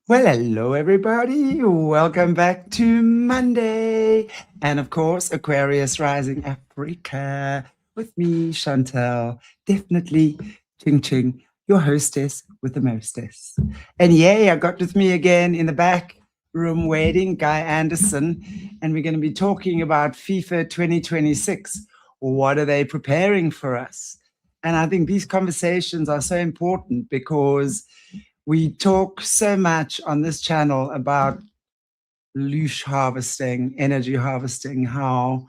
Well, hello, everybody. Welcome back to Monday. And of course, Aquarius Rising Africa with me, Chantal. Definitely Ching Ching, your hostess with the mostess. And yay, I got with me again in the back room waiting, Guy Anderson. And we're going to be talking about FIFA 2026. What are they preparing for us? And I think these conversations are so important because we talk so much on this channel about loosh harvesting, energy harvesting, how,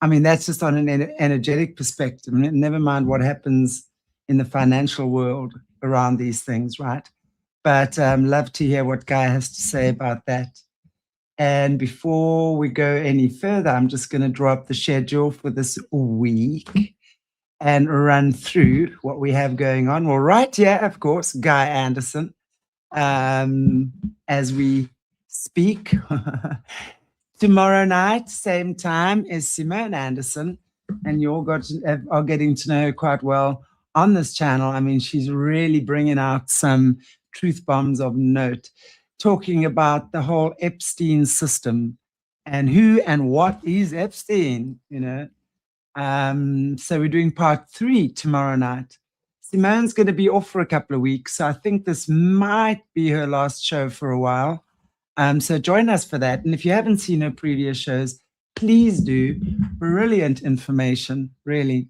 I mean, that's just on an energetic perspective. Never mind what happens in the financial world around these things, right? But love to hear what Guy has to say about that. And before we go any further, I'm just going to draw up the schedule for this week and run through what we have going on. Well, right here, of course, Guy Anderson, as we speak. Tomorrow night, same time, is Simone Anderson, and you all are getting to know her quite well on this channel. I mean, she's really bringing out some truth bombs of note, talking about the whole Epstein system and who and what is Epstein, you know. So we're doing part 3 tomorrow night. Simone's going to be off for a couple of weeks, so I think this might be her last show for a while. So join us for that. And if you haven't seen her previous shows, please do. Brilliant information, really.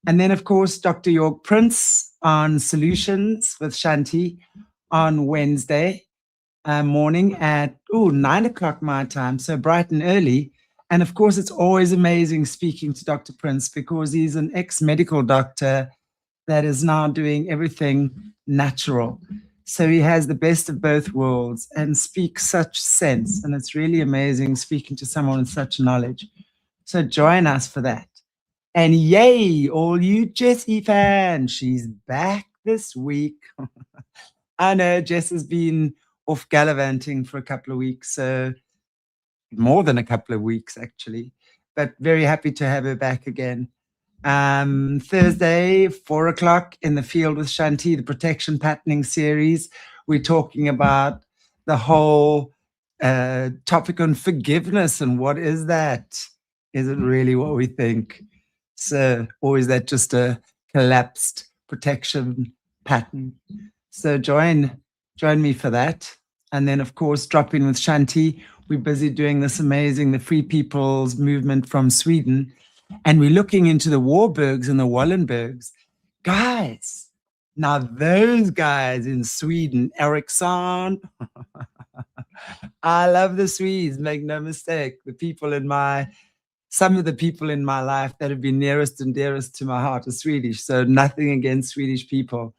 And then, of course, Dr. York Prince on Solutions with Shanti on Wednesday morning at 9 o'clock my time, so bright and early. And of course, it's always amazing speaking to Dr. Prince because he's an ex-medical doctor that is now doing everything natural. So he has the best of both worlds and speaks such sense. And it's really amazing speaking to someone with such knowledge. So join us for that. And yay, all you Jessie fans, she's back this week. I know Jess has been off gallivanting for a couple of weeks, so more than a couple of weeks actually, but very happy to have her back again. Thursday, 4 o'clock in the field with Shanti, the protection patterning series. We're talking about the whole topic on forgiveness and what is that? Is it really what we think? So, or is that just a collapsed protection pattern? So join me for that. And then, of course, drop in with Shanti. We're busy doing this amazing, the Free People's Movement from Sweden. And we're looking into the Warburgs and the Wallenbergs. Guys, now those guys in Sweden, Ericsson, I love the Swedes, make no mistake. Some of the people in my life that have been nearest and dearest to my heart are Swedish, so nothing against Swedish people.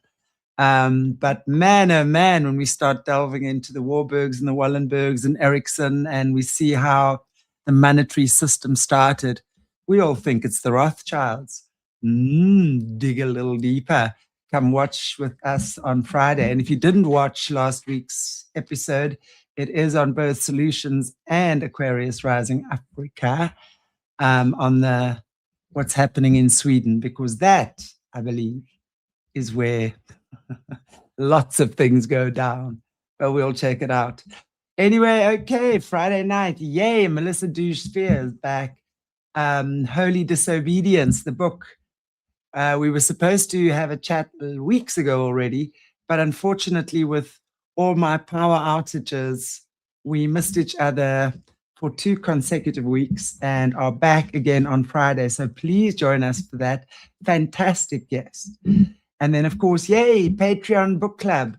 But man, oh man, when we start delving into the Warburgs and the Wallenbergs and Ericsson, and we see how the monetary system started, we all think it's the Rothschilds. Dig a little deeper. Come watch with us on Friday. And if you didn't watch last week's episode, it is on both Solutions and Aquarius Rising Africa on the what's happening in Sweden, because that, I believe, is where lots of things go down. But we'll check it out. Anyway, okay, Friday night. Yay, Melissa Douche Spears back. Holy Disobedience, the book. We were supposed to have a chat weeks ago already, but unfortunately with all my power outages, we missed each other for 2 consecutive weeks and are back again on Friday. So please join us for that. Fantastic guest. And then, of course, yay, Patreon Book Club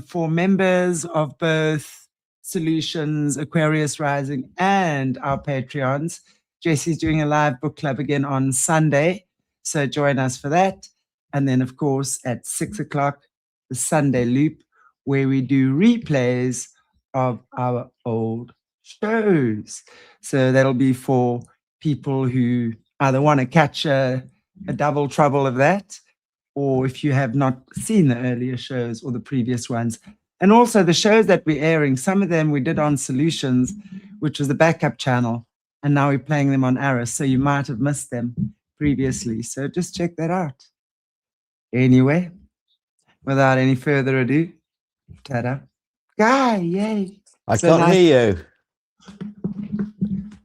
for members of both Solutions, Aquarius Rising, and our Patreons. Jesse's doing a live book club again on Sunday, so join us for that. And then, of course, at 6 o'clock, the Sunday Loop, where we do replays of our old shows. So that'll be for people who either want to catch a double trouble of that, or if you have not seen the earlier shows or the previous ones. And also the shows that we're airing, some of them we did on Solutions, which was the backup channel, and now we're playing them on Aris, so you might have missed them previously. So just check that out. Anyway, without any further ado, Ta-da. Guy, yay. I So can't nice. hear you.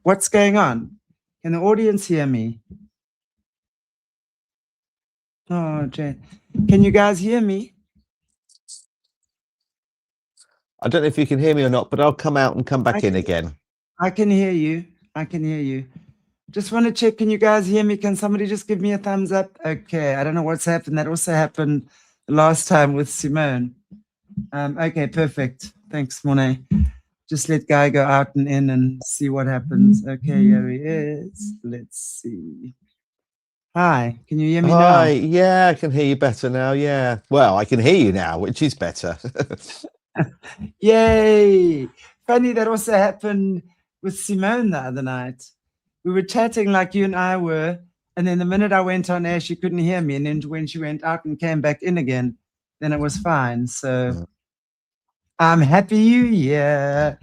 What's going on? Can the audience hear me? Oh, Jay. Can you guys hear me? I don't know if you can hear me or not, but I'll come out and come back in can, again. I can hear you. I can hear you. Just want to check, can you guys hear me? Can somebody just give me a thumbs up? Okay, I don't know what's happened. That also happened last time with Simone. Okay, perfect. Thanks, Monet. Just let Guy go out and in and see what happens. Okay, here he is. Let's see. Hi, can you hear me Hi, now? yeah, I can hear you better now. Yeah, well, I can hear you now, which is better. Yay! Funny, that also happened with Simone the other night. We were chatting like you and I were, and then the minute I went on air, she couldn't hear me. And then when she went out and came back in again, then it was fine. So I'm happy you here.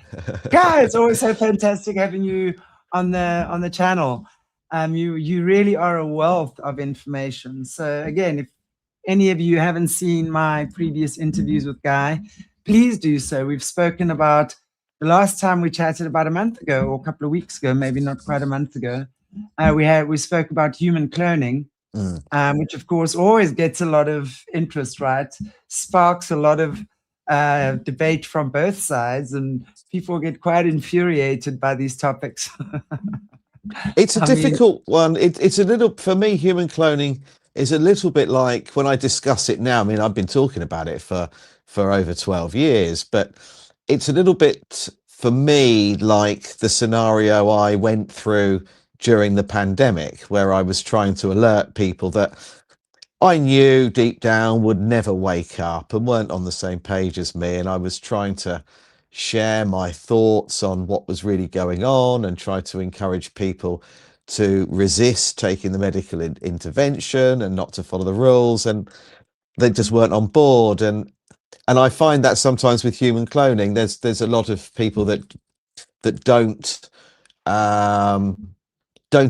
Guys, it's always so fantastic having you on the channel. You really are a wealth of information. So again, if any of you haven't seen my previous interviews with Guy, please do so. We've spoken about the last time we chatted about a month ago or a couple of weeks ago, maybe not quite a month ago. We spoke about human cloning, which of course always gets a lot of interest, right? Sparks a lot of debate from both sides, and people get quite infuriated by these topics. It's a difficult one. It's a little, for me, human cloning is a little bit like when I discuss it now. I mean, I've been talking about it for over 12 years, but it's a little bit for me like the scenario I went through during the pandemic, where I was trying to alert people that I knew deep down would never wake up and weren't on the same page as me. And I was trying to share my thoughts on what was really going on and try to encourage people to resist taking the medical intervention and not to follow the rules. And they just weren't on board. And I find that sometimes with human cloning, there's a lot of people that don't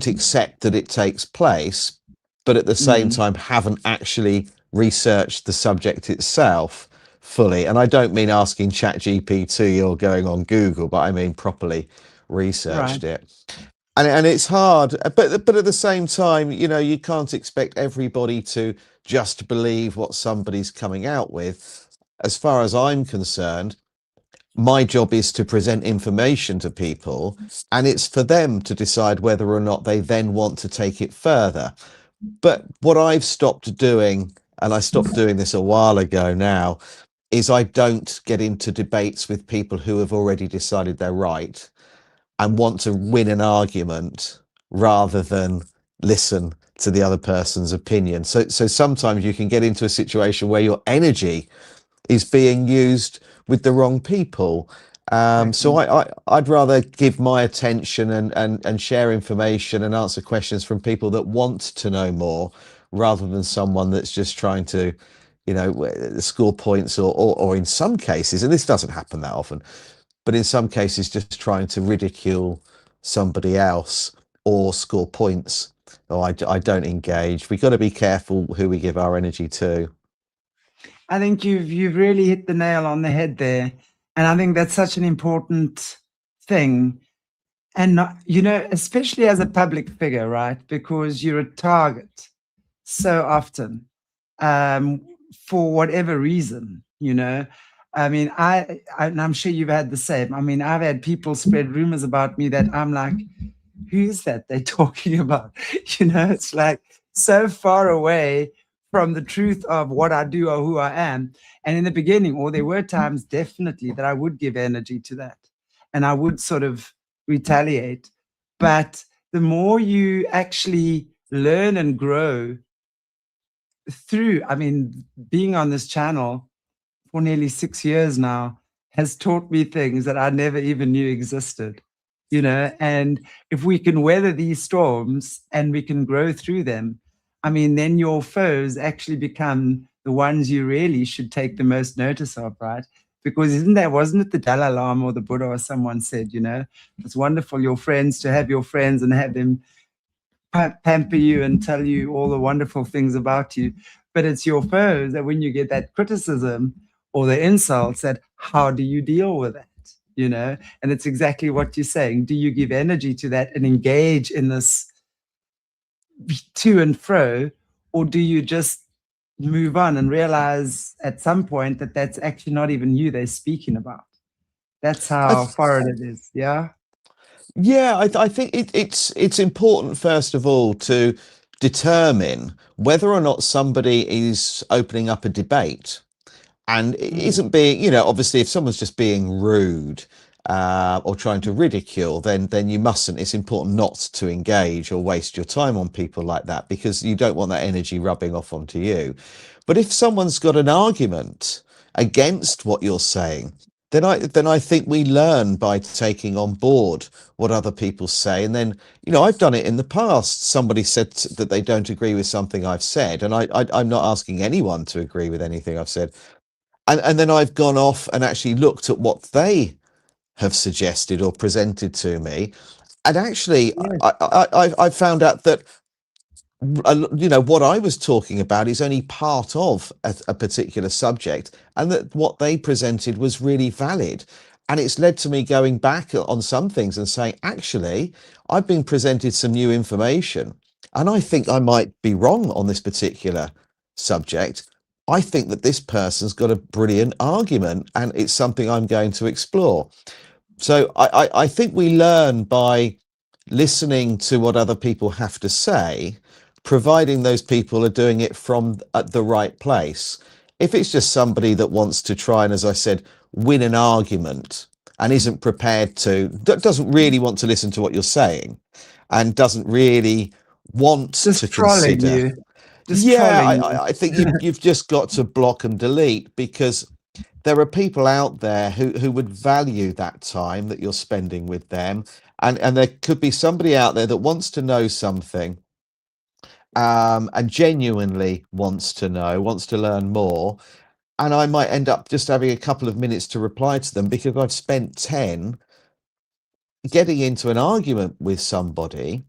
accept that it takes place, but at the same time haven't actually researched the subject itself fully. And I don't mean asking ChatGPT or going on Google, but I mean properly researched it. And it's hard, but at the same time, you know, you can't expect everybody to just believe what somebody's coming out with. As far as I'm concerned, my job is to present information to people, and it's for them to decide whether or not they then want to take it further. But what I've stopped doing, and I stopped doing this a while ago now, is I don't get into debates with people who have already decided they're right and want to win an argument rather than listen to the other person's opinion. So sometimes you can get into a situation where your energy is being used with the wrong people. So I'd rather give my attention and share information and answer questions from people that want to know more, rather than someone that's just trying to, you know, score points or in some cases, and this doesn't happen that often, but in some cases just trying to ridicule somebody else or score points. Oh, I don't engage. We've got to be careful who we give our energy to. I think you've really hit the nail on the head there. And I think that's such an important thing. And, you know, especially as a public figure, right? Because you're a target so often for whatever reason, you know. I mean, and I'm sure you've had the same. I mean, I've had people spread rumors about me that I'm like, who's that they're talking about? You know, it's like so far away from the truth of what I do or who I am. And in the beginning, or there were times definitely that I would give energy to that and I would sort of retaliate. But the more you actually learn and grow through, I mean, being on this channel for nearly 6 years now has taught me things that I never even knew existed, you know. And if we can weather these storms and we can grow through them, I mean, then your foes actually become the ones you really should take the most notice of, right? Because wasn't it the Dalai Lama or the Buddha or someone said, you know, it's wonderful your friends to have your friends and have them pamper you and tell you all the wonderful things about you. But it's your foes that when you get that criticism or the insults, that how do you deal with that? You know, and it's exactly what you're saying. Do you give energy to that and engage in this to and fro, or do you just move on and realize at some point that that's actually not even you they're speaking about? That's I how th- foreign it is. Yeah. yeah, I think it's important first of all to determine whether or not somebody is opening up a debate and it Mm. isn't being, you know, obviously if someone's just being rude or trying to ridicule, then you mustn't. It's important not to engage or waste your time on people like that because you don't want that energy rubbing off onto you. But if someone's got an argument against what you're saying, then I think we learn by taking on board what other people say. And then, you know, I've done it in the past. Somebody said that they don't agree with something I've said, and I'm not asking anyone to agree with anything I've said. And then I've gone off and actually looked at what they have suggested or presented to me. And actually, Yeah. I found out that you know what I was talking about is only part of a particular subject, and that what they presented was really valid. And it's led to me going back on some things and saying, actually, I've been presented some new information, and I think I might be wrong on this particular subject. I think that this person's got a brilliant argument, and it's something I'm going to explore. So I think we learn by listening to what other people have to say, providing those people are doing it from at the right place. If it's just somebody that wants to try and, as I said, win an argument and isn't prepared to, doesn't really want to listen to what you're saying and doesn't really want to Just trolling consider. you. Just Yeah, trolling you. I think you've just got to block and delete because there are people out there who would value that time that you're spending with them, and there could be somebody out there that wants to know something, and genuinely wants to know, wants to learn more, and I might end up just having a couple of minutes to reply to them because I've spent 10 getting into an argument with somebody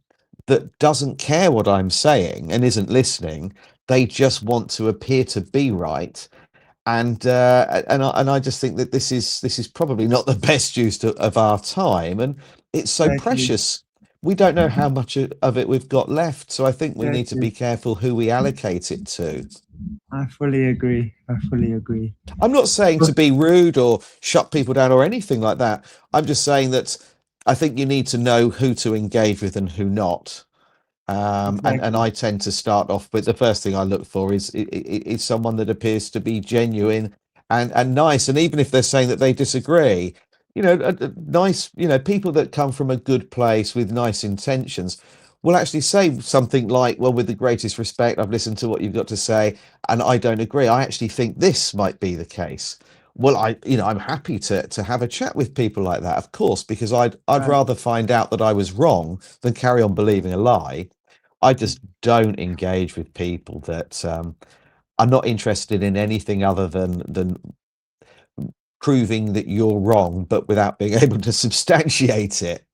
that doesn't care what I'm saying and isn't listening. They just want to appear to be right, and I just think that this is probably not the best use of our time, and it's so Exactly. precious. We don't know how much of it we've got left, so I think we need to Exactly. be careful who we allocate it to. I fully agree. I fully agree. I'm not saying to be rude or shut people down or anything like that. I'm just saying that I think you need to know who to engage with and who not. And Exactly. I tend to start off with the first thing I look for is someone that appears to be genuine and nice. And even if they're saying that they disagree, you know, nice, you know, people that come from a good place with nice intentions will actually say something like, well, with the greatest respect, I've listened to what you've got to say, and I don't agree. I actually think this might be the case. Well, you know, I'm happy to have a chat with people like that, of course, because I'd Right. rather find out that I was wrong than carry on believing a lie. I just don't engage with people that are not interested in anything other than proving that you're wrong, but without being able to substantiate it.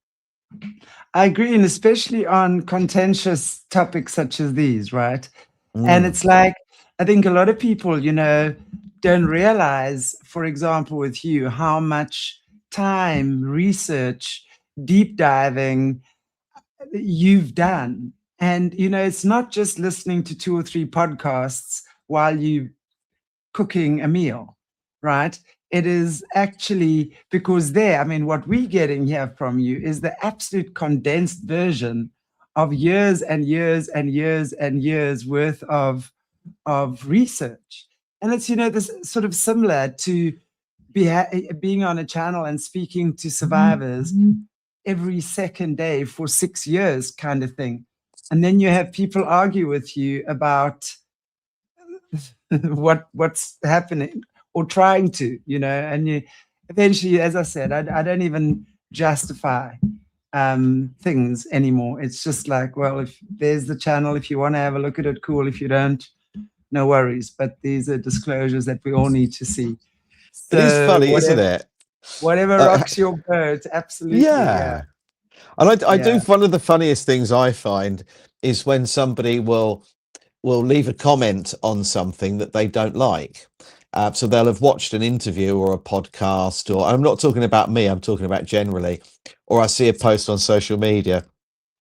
I agree, and especially on contentious topics such as these, right? And Mm. it's like, I think a lot of people, you know, don't realize, for example, with you, how much time, research, deep diving you've done. And, you know, it's not just listening to 2 or 3 podcasts while you cooking a meal, right? It is actually because there, I mean, what we're getting here from you is the absolute condensed version of years and years and years and years worth of research. And it's, you know, this sort of similar to being on a channel and speaking to survivors every second day for 6 years kind of thing. And then you have people argue with you about what's happening or trying to, you know, and you eventually, as I said, I don't even justify things anymore. It's just like, well, if there's the channel, if you want to have a look at it, cool. If you don't, no worries. But these are disclosures that we all need to see. It is So funny, isn't it? whatever Uh, rocks your boat, absolutely, yeah, yeah. And I do, yeah, one of the funniest things I find is when somebody will leave a comment on something that they don't like. So they'll have watched an interview or a podcast, or I'm not talking about me, I'm talking about generally, or I see a post on social media,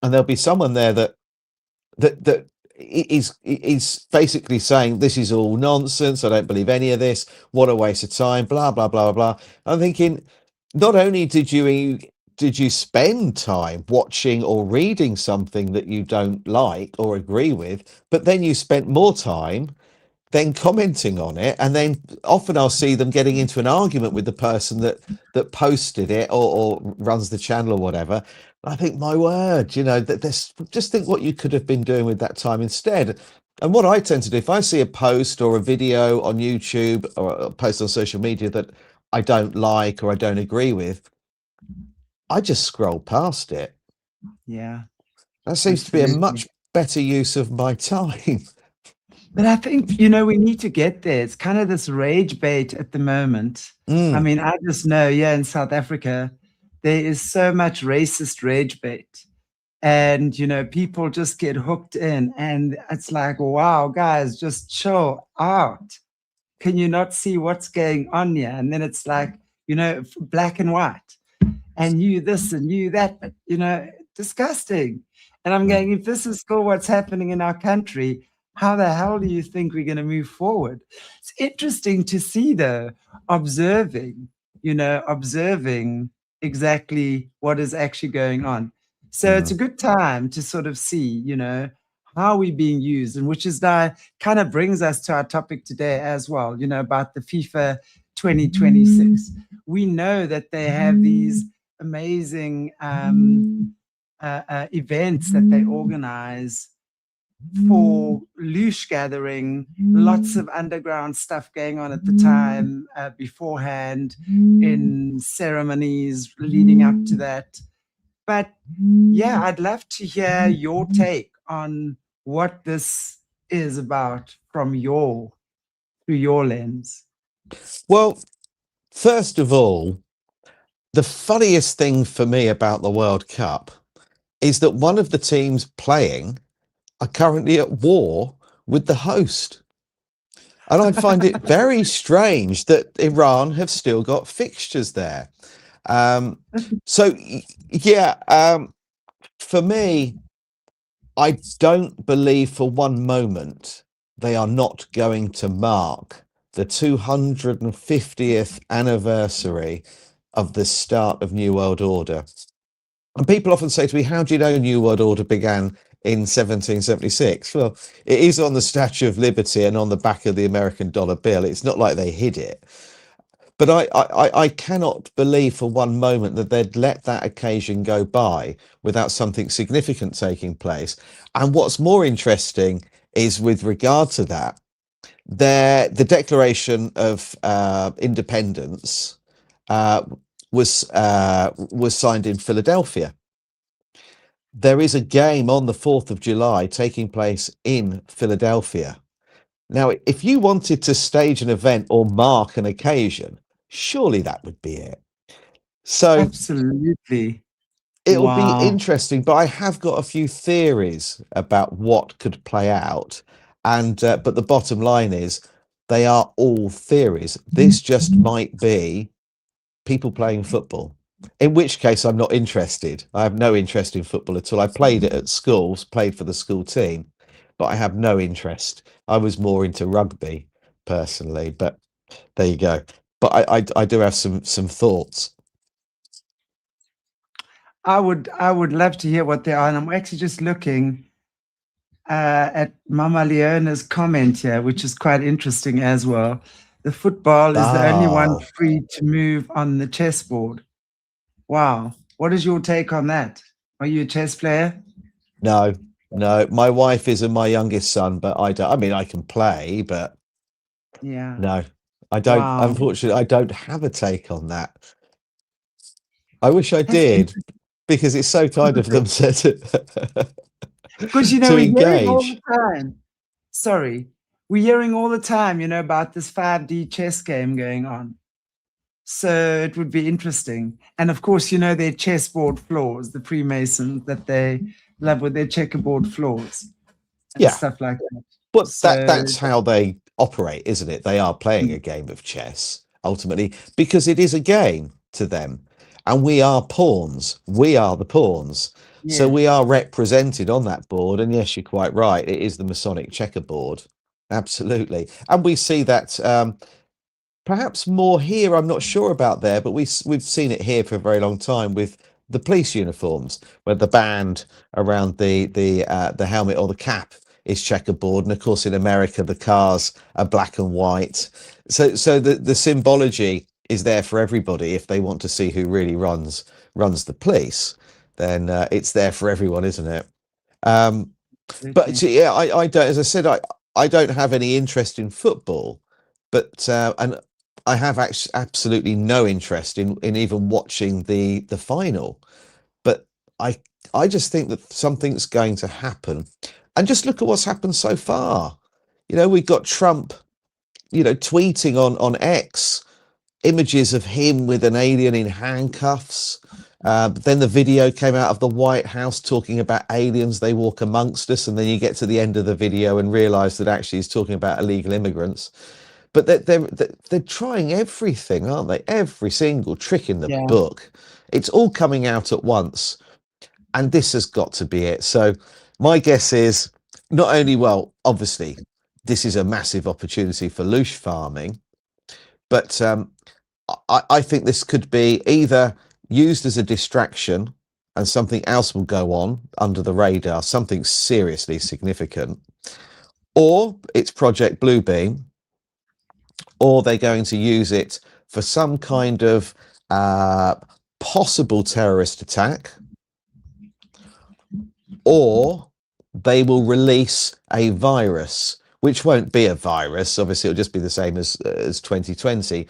and there'll be someone there that is basically saying this is all nonsense. I don't believe any of this. What a waste of time. Blah blah blah blah. I'm thinking, not only did you spend time watching or reading something that you don't like or agree with, but then you spent more time then commenting on it, and then often I'll see them getting into an argument with the person that posted it or runs the channel or whatever. I think, my word, that this, just think what you could have been doing with that time instead. And what I tend to do, if I see a post or a video on YouTube or a post on social media that I don't like or I don't agree with, I just scroll past it. Yeah, that seems to be a much better use of my time. But I think, we need to get there. It's kind of this rage bait at the moment. I mean, I just know, in South Africa, there is so much racist rage bait. And, people just get hooked in. And it's like, wow, guys, just chill out. Can you not see what's going on here? And then it's like, black and white. And you this and you that, but, disgusting. And I'm going, if this is still what's happening in our country, how the hell do you think we're going to move forward? It's interesting to see, though, observing exactly what is actually going on. So it's a good time to sort of see, how we're being used, and which is now kind of brings us to our topic today as well, about the FIFA 2026. We know that they have these amazing events that they organize for loose gathering, lots of underground stuff going on at the time, beforehand, in ceremonies leading up to that. But yeah, I'd love to hear your take on what this is about through your lens. Well, first of all, the funniest thing for me about the World Cup is that one of the teams playing are currently at war with the host. And I find it very strange that Iran have still got fixtures there. So, yeah, for me, I don't believe for one moment they are not going to mark the 250th anniversary of the start of New World Order. And people often say to me, how do you know New World Order began in 1776? Well, it is on the Statue of Liberty and on the back of the American dollar bill. It's not like they hid it. But I cannot believe for one moment that they'd let that occasion go by without something significant taking place. And what's more interesting is, with regard to that, the Declaration of Independence was signed in Philadelphia. There is a game on the 4th of July taking place in Philadelphia. Now, if you wanted to stage an event or mark an occasion, surely that would be it. So absolutely, it'll be interesting, but I have got a few theories about what could play out. And but the bottom line is, they are all theories. This just might be people playing football, in which case I'm not interested. I have no interest in football at all. I played it at schools, played for the school team, but I have no interest. I was more into rugby personally, but there you go. But I do have some thoughts. I would love to hear what they are. And I'm actually just looking at Mama Leona's comment here, which is quite interesting as well. The football is the only one free to move on the chessboard. Wow. What is your take on that? Are you a chess player? No. My wife is and my youngest son, but I don't. I mean, I can play, but yeah, no, I don't. Wow. Unfortunately, I don't have a take on that. I wish I did, because it's so kind of them to because we're hearing all the time. Sorry, we're hearing all the time, about this 5D chess game going on. So it would be interesting. And of course, their chessboard floors, the Freemasons that they love with their checkerboard floors. And stuff like that. But that's how they operate, isn't it? They are playing a game of chess ultimately because it is a game to them. And we are pawns. We are the pawns. So Yeah. we are represented on that board. And yes, you're quite right. It is the Masonic checkerboard. Absolutely. And we see that perhaps more here. I'm not sure about there, but we've seen it here for a very long time with the police uniforms, where the band around the helmet or the cap is checkerboard, and of course in America the cars are black and white. So the symbology is there for everybody. If they want to see who really runs the police, then it's there for everyone, isn't it? But yeah, I don't. As I said, I don't have any interest in football, but and I have actually absolutely no interest in even watching the final. But I I just think that something's going to happen, and just look at what's happened so far. We've got Trump, tweeting on X images of him with an alien in handcuffs. But then the video came out of the White House talking about aliens. They walk amongst us, and then you get to the end of the video and realize that actually he's talking about illegal immigrants. But they're trying everything, aren't they? Every single trick in the book. It's all coming out at once, and this has got to be it. So my guess is not only, well, obviously, this is a massive opportunity for louche farming, but I think this could be either used as a distraction and something else will go on under the radar, something seriously significant, or it's Project Bluebeam, or they're going to use it for some kind of possible terrorist attack, or they will release a virus, which won't be a virus. Obviously, it'll just be the same as 2020.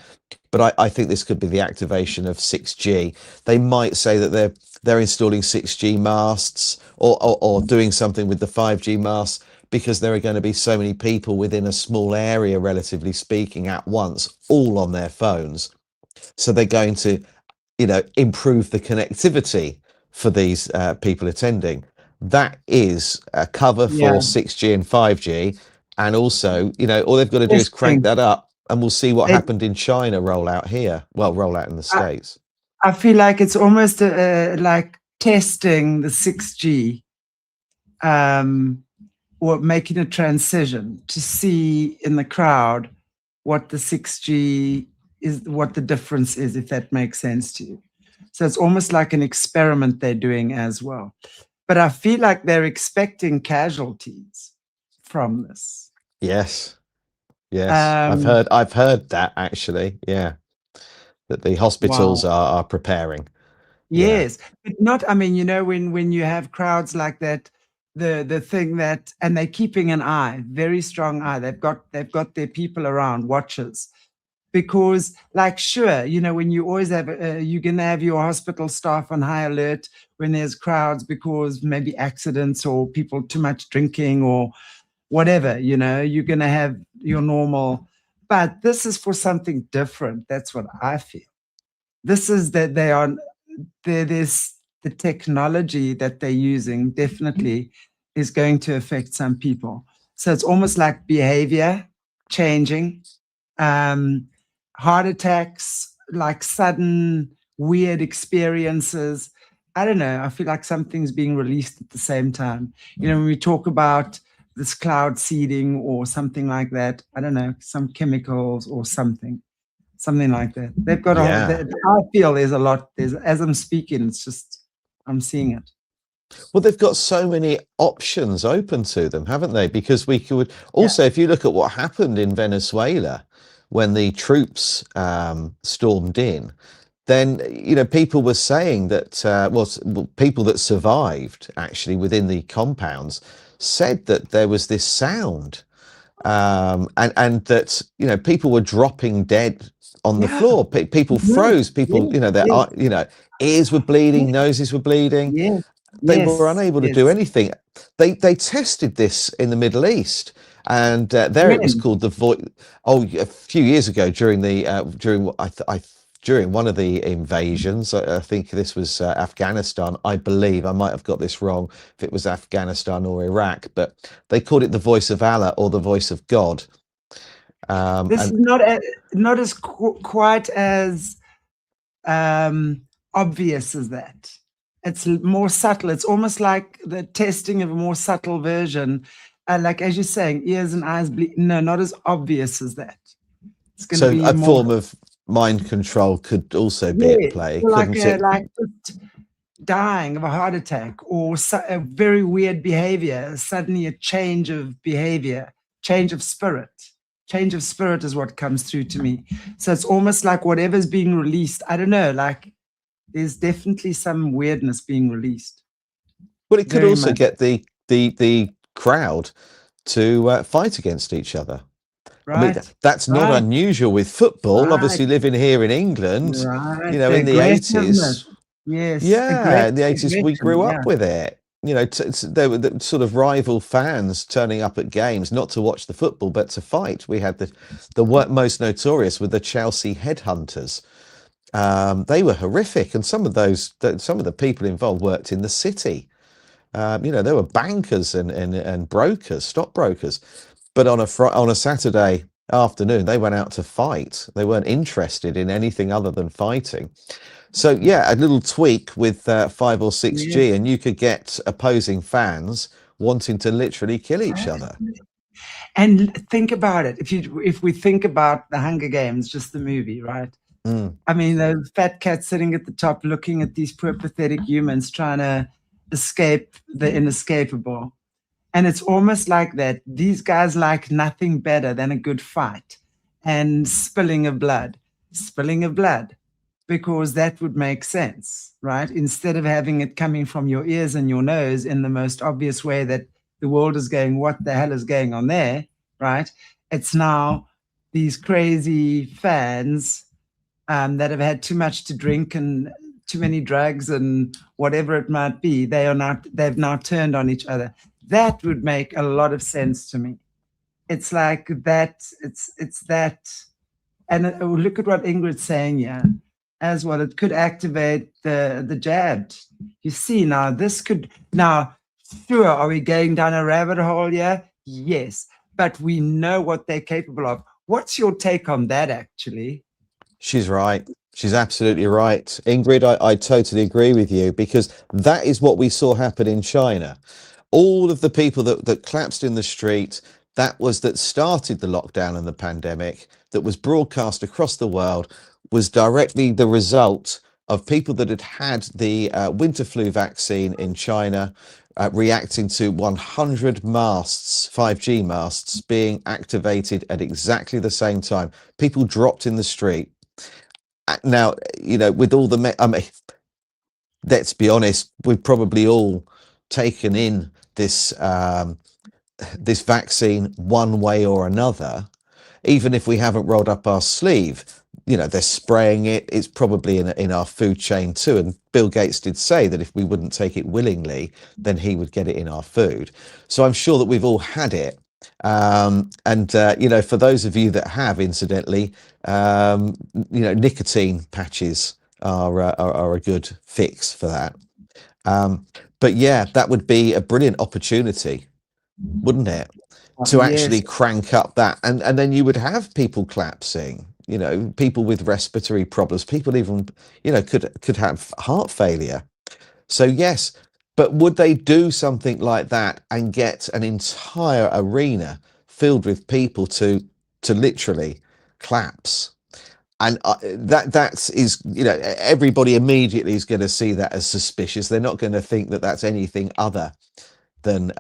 But I think this could be the activation of 6G. They might say that they're installing 6G masts or doing something with the 5G masts, because there are going to be so many people within a small area, relatively speaking, at once, all on their phones. So they're going to, improve the connectivity for these people attending. That is a cover for 6G and 5G. And also, all they've got to do is crank that up, and we'll see what happened in China roll out here. Well, roll out in the States. I feel like it's almost like testing the 6G, or making a transition to see in the crowd what the 6G is, what the difference is, if that makes sense to you. So it's almost like an experiment they're doing as well. But I feel like they're expecting casualties from this. Yes. I've heard that actually. Yeah. That the hospitals are preparing. Yes. But not, I mean, when you have crowds like that, the thing that, and they're keeping an eye, very strong eye. They've got their people around, watchers, because like, sure, when you always have, you're going to have your hospital staff on high alert when there's crowds, because maybe accidents or people too much drinking or whatever, you're going to have your normal, but this is for something different. That's what I feel. This is that there's the technology that they're using definitely is going to affect some people. So it's almost like behavior changing, heart attacks, like sudden weird experiences. I don't know. I feel like something's being released at the same time. When we talk about this cloud seeding or something like that, I don't know, some chemicals or something like that. They've got I feel there's a lot. As I'm speaking, it's just, I'm seeing it. Well, they've got so many options open to them, haven't they? Because we could also, if you look at what happened in Venezuela when the troops stormed in, then people were saying that people that survived actually within the compounds said that there was this sound, and that people were dropping dead on the floor. People froze. People, their ears were bleeding, noses were bleeding. They were unable to do anything. They tested this in the Middle East, and there it was called the voice. Oh, a few years ago during one of the invasions, I think this was Afghanistan. I believe, I might have got this wrong if it was Afghanistan or Iraq, but they called it the voice of Allah or the voice of God. This is And not as quite as obvious as that. It's more subtle. It's almost like the testing of a more subtle version. Like as you're saying, ears and eyes bleed. No, not as obvious as that. It's going to so be a more. form of mind control could also be at Yeah, play, like couldn't it? like just dying of a heart attack, or a very weird behavior. Suddenly, a change of behavior, change of spirit. Change of spirit is what comes through to me. So it's almost like whatever's being released. I don't know. Like there's definitely some weirdness being released. Well, it could Very also much. get the crowd to fight against each other. I mean, Right. that's not Right. unusual with football. Right. Obviously, living here in England, Right. in The the aggressiveness. 80s, Yes. yeah, in the 80s, we Aggression. grew Yeah. up with it. There were the sort of rival fans turning up at games, not to watch the football, but to fight. We had most notorious were the Chelsea headhunters. They were horrific, and some of the people involved worked in the city. There were bankers and brokers, stockbrokers. But on a Saturday afternoon, they went out to fight. They weren't interested in anything other than fighting. So yeah, a little tweak with 5 or 6G, Yes. and you could get opposing fans wanting to literally kill each other. And think about it. If we think about the Hunger Games, just the movie, right? Mm. I mean, the fat cat sitting at the top, looking at these poor, pathetic humans trying to escape the inescapable. And it's almost like that. These guys like nothing better than a good fight and spilling of blood, because that would make sense, right? Instead of having it coming from your ears and your nose in the most obvious way that the world is going, what the hell is going on there, right? It's now these crazy fans that have had too much to drink and too many drugs and whatever it might be. They've now turned on each other. That would make a lot of sense to me. It's like that. It's that. And look at what Ingrid's saying here as well. It could activate the jabbed. You see, now this could, now, sure, are we going down a rabbit hole here? Yes, but we know what they're capable of. What's your take on that, actually? She's right. She's absolutely right. Ingrid, I totally agree with you, because that is what we saw happen in China. All of the people that collapsed in the street, that started the lockdown and the pandemic, that was broadcast across the world, was directly the result of people that had the winter flu vaccine in China, reacting to 100 masts, 5G masts, being activated at exactly the same time. People dropped in the street. Now, with all I mean, let's be honest, we've probably all taken in this this vaccine one way or another, even if we haven't rolled up our sleeve. They're spraying it. It's probably in our food chain too. And Bill Gates did say that if we wouldn't take it willingly, then he would get it in our food. So I'm sure that we've all had it. For those of you that have, incidentally, nicotine patches are a good fix for that. But yeah, that would be a brilliant opportunity, wouldn't it, to actually Yes. crank up that, and then you would have people collapsing, people with respiratory problems, people even, could have heart failure. So yes, but would they do something like that and get an entire arena filled with people to literally collapse? And that is, everybody immediately is going to see that as suspicious. They're not going to think that that's anything other than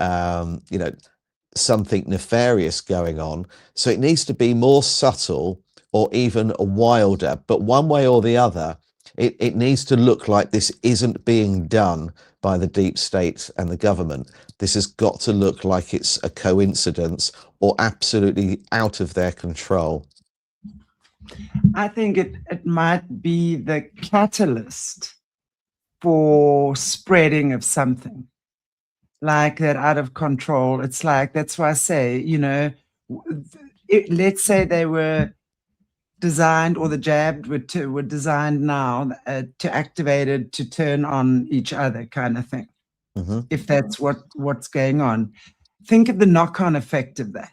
something nefarious going on. So it needs to be more subtle or even wilder, but one way or the other, it needs to look like this isn't being done by the deep state and the government. This has got to look like it's a coincidence or absolutely out of their control. I think it might be the catalyst for spreading of something like that out of control. It's like, that's why I say, let's say they were designed, or the jabbed were designed now to activate it to turn on each other, kind of thing. If that's what's going on. Think of the knock-on effect of that.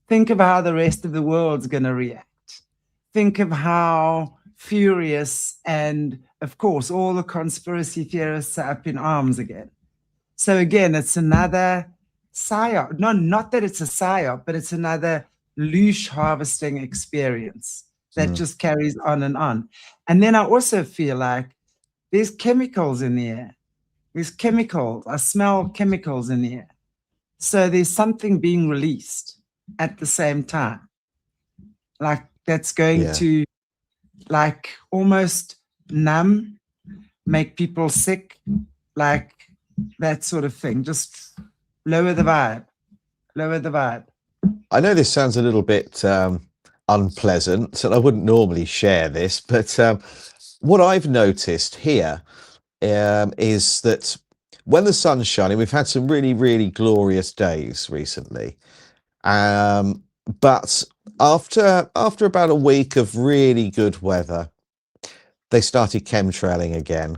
think of how the rest of the world's going to react. Think of how furious, and of course, all the conspiracy theorists are up in arms again. So again, it's another psyop. No, not that it's a psyop, but it's another loosh harvesting experience that just carries on and on. And then I also feel like there's chemicals in the air. There's chemicals. I smell chemicals in the air. So there's something being released at the same time. Like that's going to like almost numb, make people sick, like that sort of thing. Just lower the vibe. Lower the vibe. I know this sounds a little bit unpleasant, and I wouldn't normally share this, but what I've noticed here is that when the sun's shining, we've had some really, really glorious days recently. But after about a week of really good weather, they started chemtrailing again.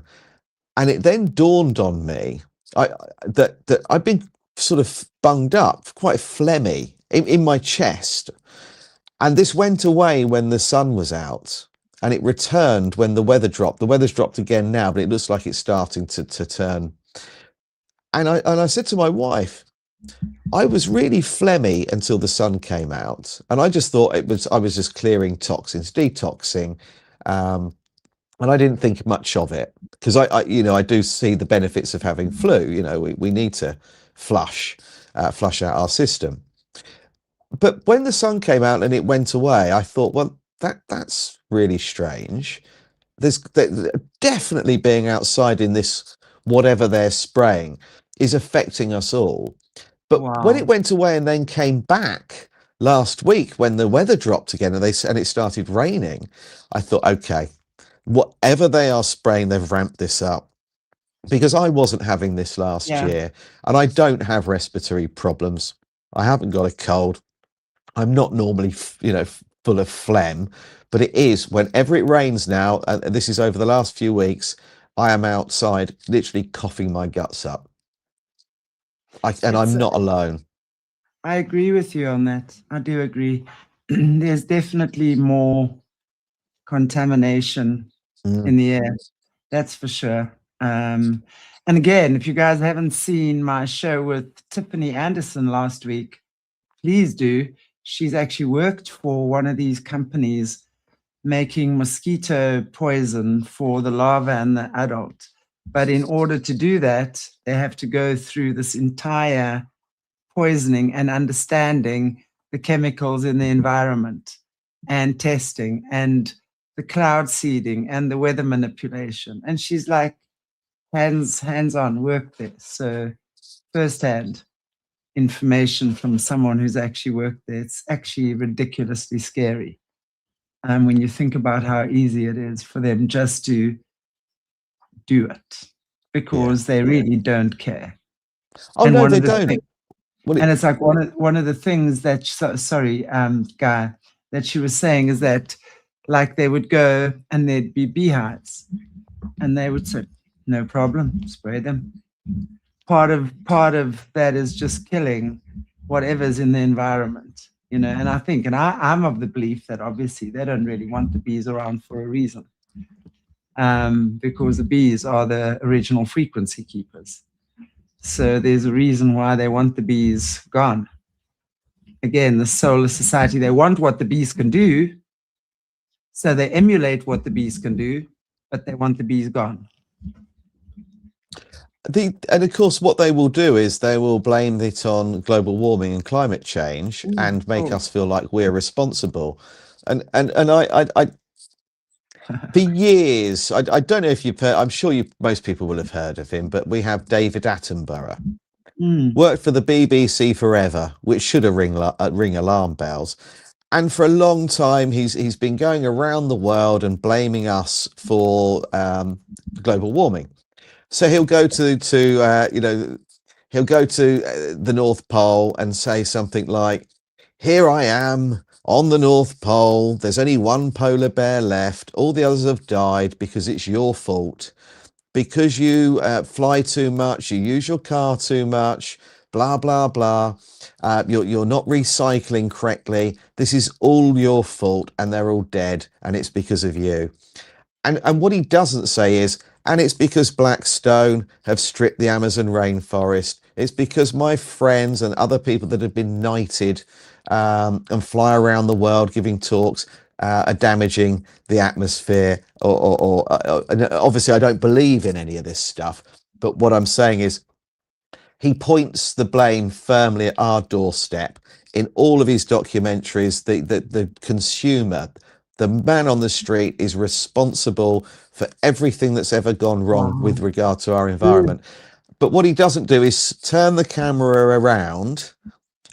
And it then dawned on me that I've been sort of bunged up, quite phlegmy in my chest. And this went away when the sun was out, and it returned when the weather dropped. The weather's dropped again now, but it looks like it's starting to turn. And I said to my wife, I was really phlegmy until the sun came out, and I just thought I was just clearing toxins, detoxing, and I didn't think much of it because I do see the benefits of having flu. You know, we need to flush out our system. But when the sun came out and it went away, I thought, well, that's really strange. There's definitely being outside in this whatever they're spraying is affecting us all. But when it went away and then came back last week when the weather dropped again and it started raining, I thought, okay, whatever they are spraying, they've ramped this up. Because I wasn't having this last year, and I don't have respiratory problems. I haven't got a cold. I'm not normally, full of phlegm, but it is whenever it rains now, and this is over the last few weeks, I am outside literally coughing my guts up. I'm not alone. I agree with you on that. I do agree. There's definitely more contamination in the air. That's for sure. And again, if you guys haven't seen my show with Tiffany Anderson last week, please do. She's actually worked for one of these companies making mosquito poison for the larva and the adult. But in order to do that, they have to go through this entire poisoning and understanding the chemicals in the environment and testing and the cloud seeding and the weather manipulation. And she's like hands-on work there. So firsthand information from someone who's actually worked there. It's actually ridiculously scary. When you think about how easy it is for them just to do it because they really don't care. Oh, and no, they don't. And it's like one of the things that, Guy, that she was saying is that like they would go and there'd be beehives and they would say, no problem, spray them. Part of that is just killing whatever's in the environment, and I think, and I'm of the belief that obviously they don't really want the bees around for a reason, because the bees are the original frequency keepers. So there's a reason why they want the bees gone. Again, the solar society, they want what the bees can do, so they emulate what the bees can do, but they want the bees gone. And of course, what they will do is they will blame it on global warming and climate change and make us feel like we're responsible. And I for years, I don't know if you've heard, I'm sure most people will have heard of him, but we have David Attenborough. Worked for the BBC forever, which should have ring alarm bells. And for a long time, he's been going around the world and blaming us for global warming. So he'll go to the North Pole and say something like, "Here I am on the North Pole. There's only one polar bear left. All the others have died because it's your fault. Because you fly too much, you use your car too much. blah blah blah. You're not recycling correctly. This is all your fault, and they're all dead, and it's because of you. And what he doesn't say is, and it's because Blackstone have stripped the Amazon rainforest. It's because my friends and other people that have been knighted and fly around the world giving talks are damaging the atmosphere. And obviously, I don't believe in any of this stuff. But what I'm saying is, he points the blame firmly at our doorstep in all of his documentaries. The consumer, the man on the street, is responsible for everything that's ever gone wrong Wow. with regard to our environment. But what he doesn't do is turn the camera around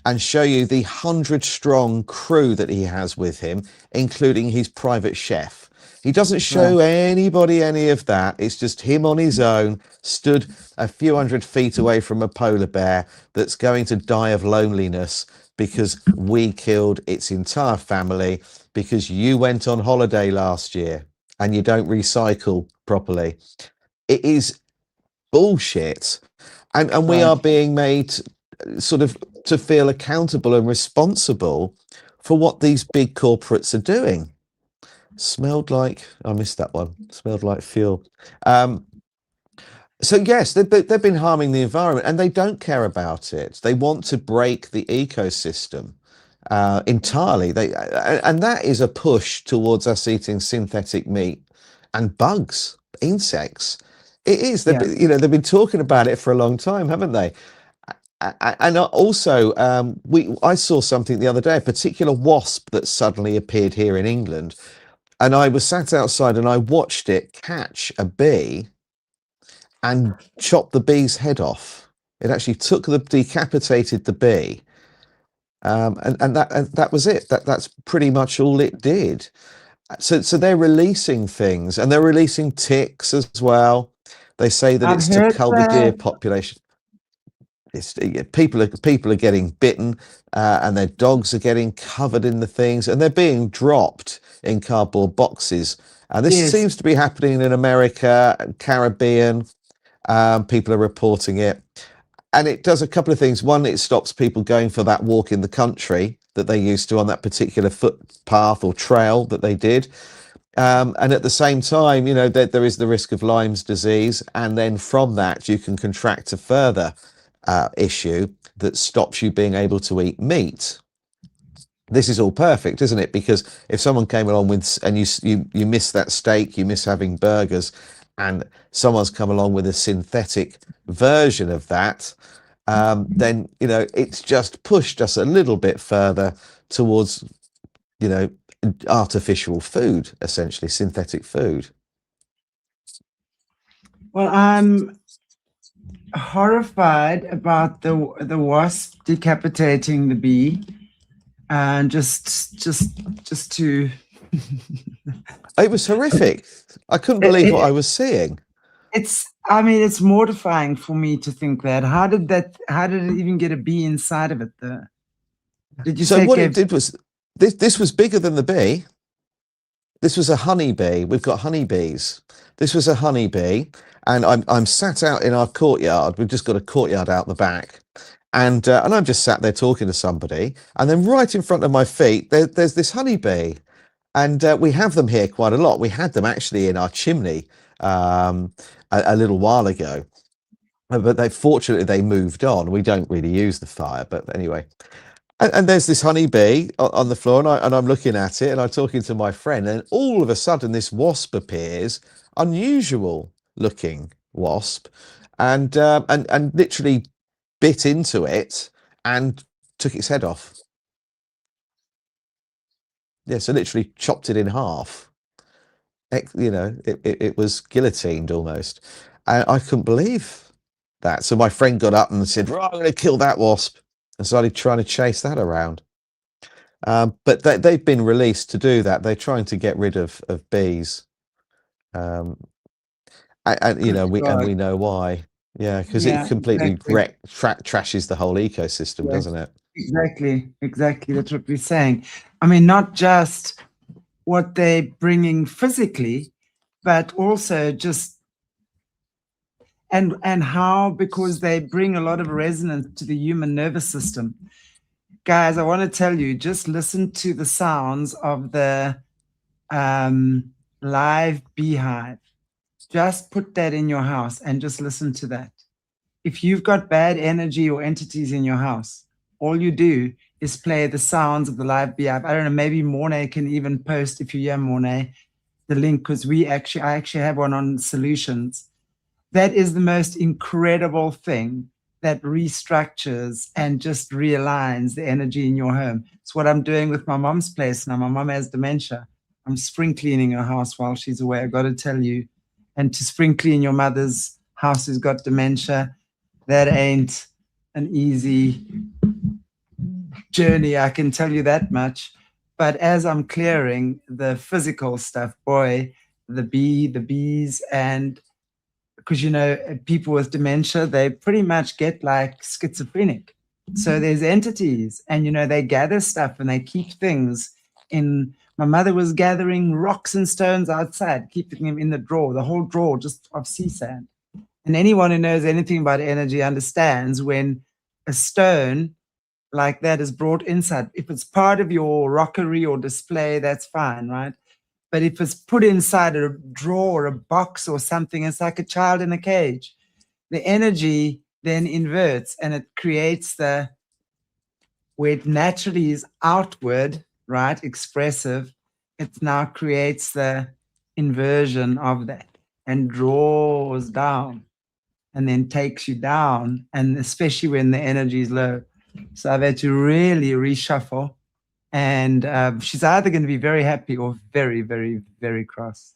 and show you the 100-strong crew that he has with him, including his private chef. He doesn't show anybody any of that. It's just him on his own, stood a few hundred feet away from a polar bear that's going to die of loneliness because we killed its entire family because you went on holiday last year and you don't recycle properly. It is bullshit. And we are being made sort of to feel accountable and responsible for what these big corporates are doing. Smelled like, I missed that one. Smelled like fuel. So yes, they've been harming the environment, and they don't care about it. They want to break the ecosystem entirely. And that is a push towards us eating synthetic meat and bugs, insects. It is. They've been talking about it for a long time, haven't they? And also, I saw something the other day, a particular wasp that suddenly appeared here in England. And I was sat outside and I watched it catch a bee and chop the bee's head off. It actually decapitated the bee. And that was it. That's pretty much all it did. So they're releasing things, and they're releasing ticks as well. They say that it's to cull the deer population. People are getting bitten, and their dogs are getting covered in the things, and they're being dropped in cardboard boxes. And this seems to be happening in America, Caribbean. People are reporting it, and it does a couple of things. One, it stops people going for that walk in the country that they used to on that particular footpath or trail that they did. And at the same time, there is the risk of Lyme's disease, and then from that you can contract a further issue that stops you being able to eat meat. This is all perfect, isn't it? Because if someone came along and you miss that steak, you miss having burgers, and someone's come along with a synthetic version of that, then it's just pushed us a little bit further towards artificial food, essentially synthetic food. Well, I'm horrified about the wasp decapitating the bee, and just to it was horrific. I couldn't believe what I was seeing. It's mortifying for me to think that. How did it even get a bee inside of it, though? Did you say what it did was this was bigger than the bee. This was a honeybee. We've got honeybees. This was a honeybee, and I'm sat out in our courtyard. We've just got a courtyard out the back, and I'm just sat there talking to somebody, and then right in front of my feet, there's this honeybee, and we have them here quite a lot. We had them actually in our chimney a little while ago, but fortunately they moved on. We don't really use the fire, but anyway. And there's this honeybee on the floor, and I'm looking at it, and I'm talking to my friend, and all of a sudden this wasp appears, unusual looking wasp, and literally bit into it and took its head off. Yeah, so literally chopped it in half. It was guillotined almost. And I couldn't believe that. So my friend got up and said, "Right, I'm going to kill that wasp," and started trying to chase that around. But they've been released to do that. They're trying to get rid of bees. And we know why. Yeah, because it completely trashes the whole ecosystem, doesn't it? Exactly. That's what we're saying. I mean, not just what they're bringing physically, but also just and how, because they bring a lot of resonance to the human nervous system. Guys, I want to tell you, just listen to the sounds of the live beehive. Just put that in your house and just listen to that. If you've got bad energy or entities in your house, all you do is play the sounds of the live beehive. I don't know, maybe Mornay can even post, if you hear Mornay, the link, because I actually have one on solutions. That is the most incredible thing that restructures and just realigns the energy in your home. It's what I'm doing with my mom's place now. My mom has dementia. I'm spring cleaning her house while she's away. I got to tell you, and to spring clean your mother's house who's got dementia, that ain't an easy journey, I can tell you that much. But as I'm clearing the physical stuff, boy, the bees, and because, you know, people with dementia, they pretty much get like schizophrenic. So there's entities, and, you know, they gather stuff and they keep things in. My mother was gathering rocks and stones outside, keeping them in the drawer, the whole drawer just of sea sand. And anyone who knows anything about energy understands when a stone like that is brought inside. If it's part of your rockery or display, that's fine, right? But if it's put inside a drawer or a box or something, it's like a child in a cage. The energy then inverts and it creates the, where it naturally is outward, right, expressive, it now creates the inversion of that and draws down and then takes you down, and especially when the energy is low. So I've had to really reshuffle, and she's either going to be very happy or very, very, very cross.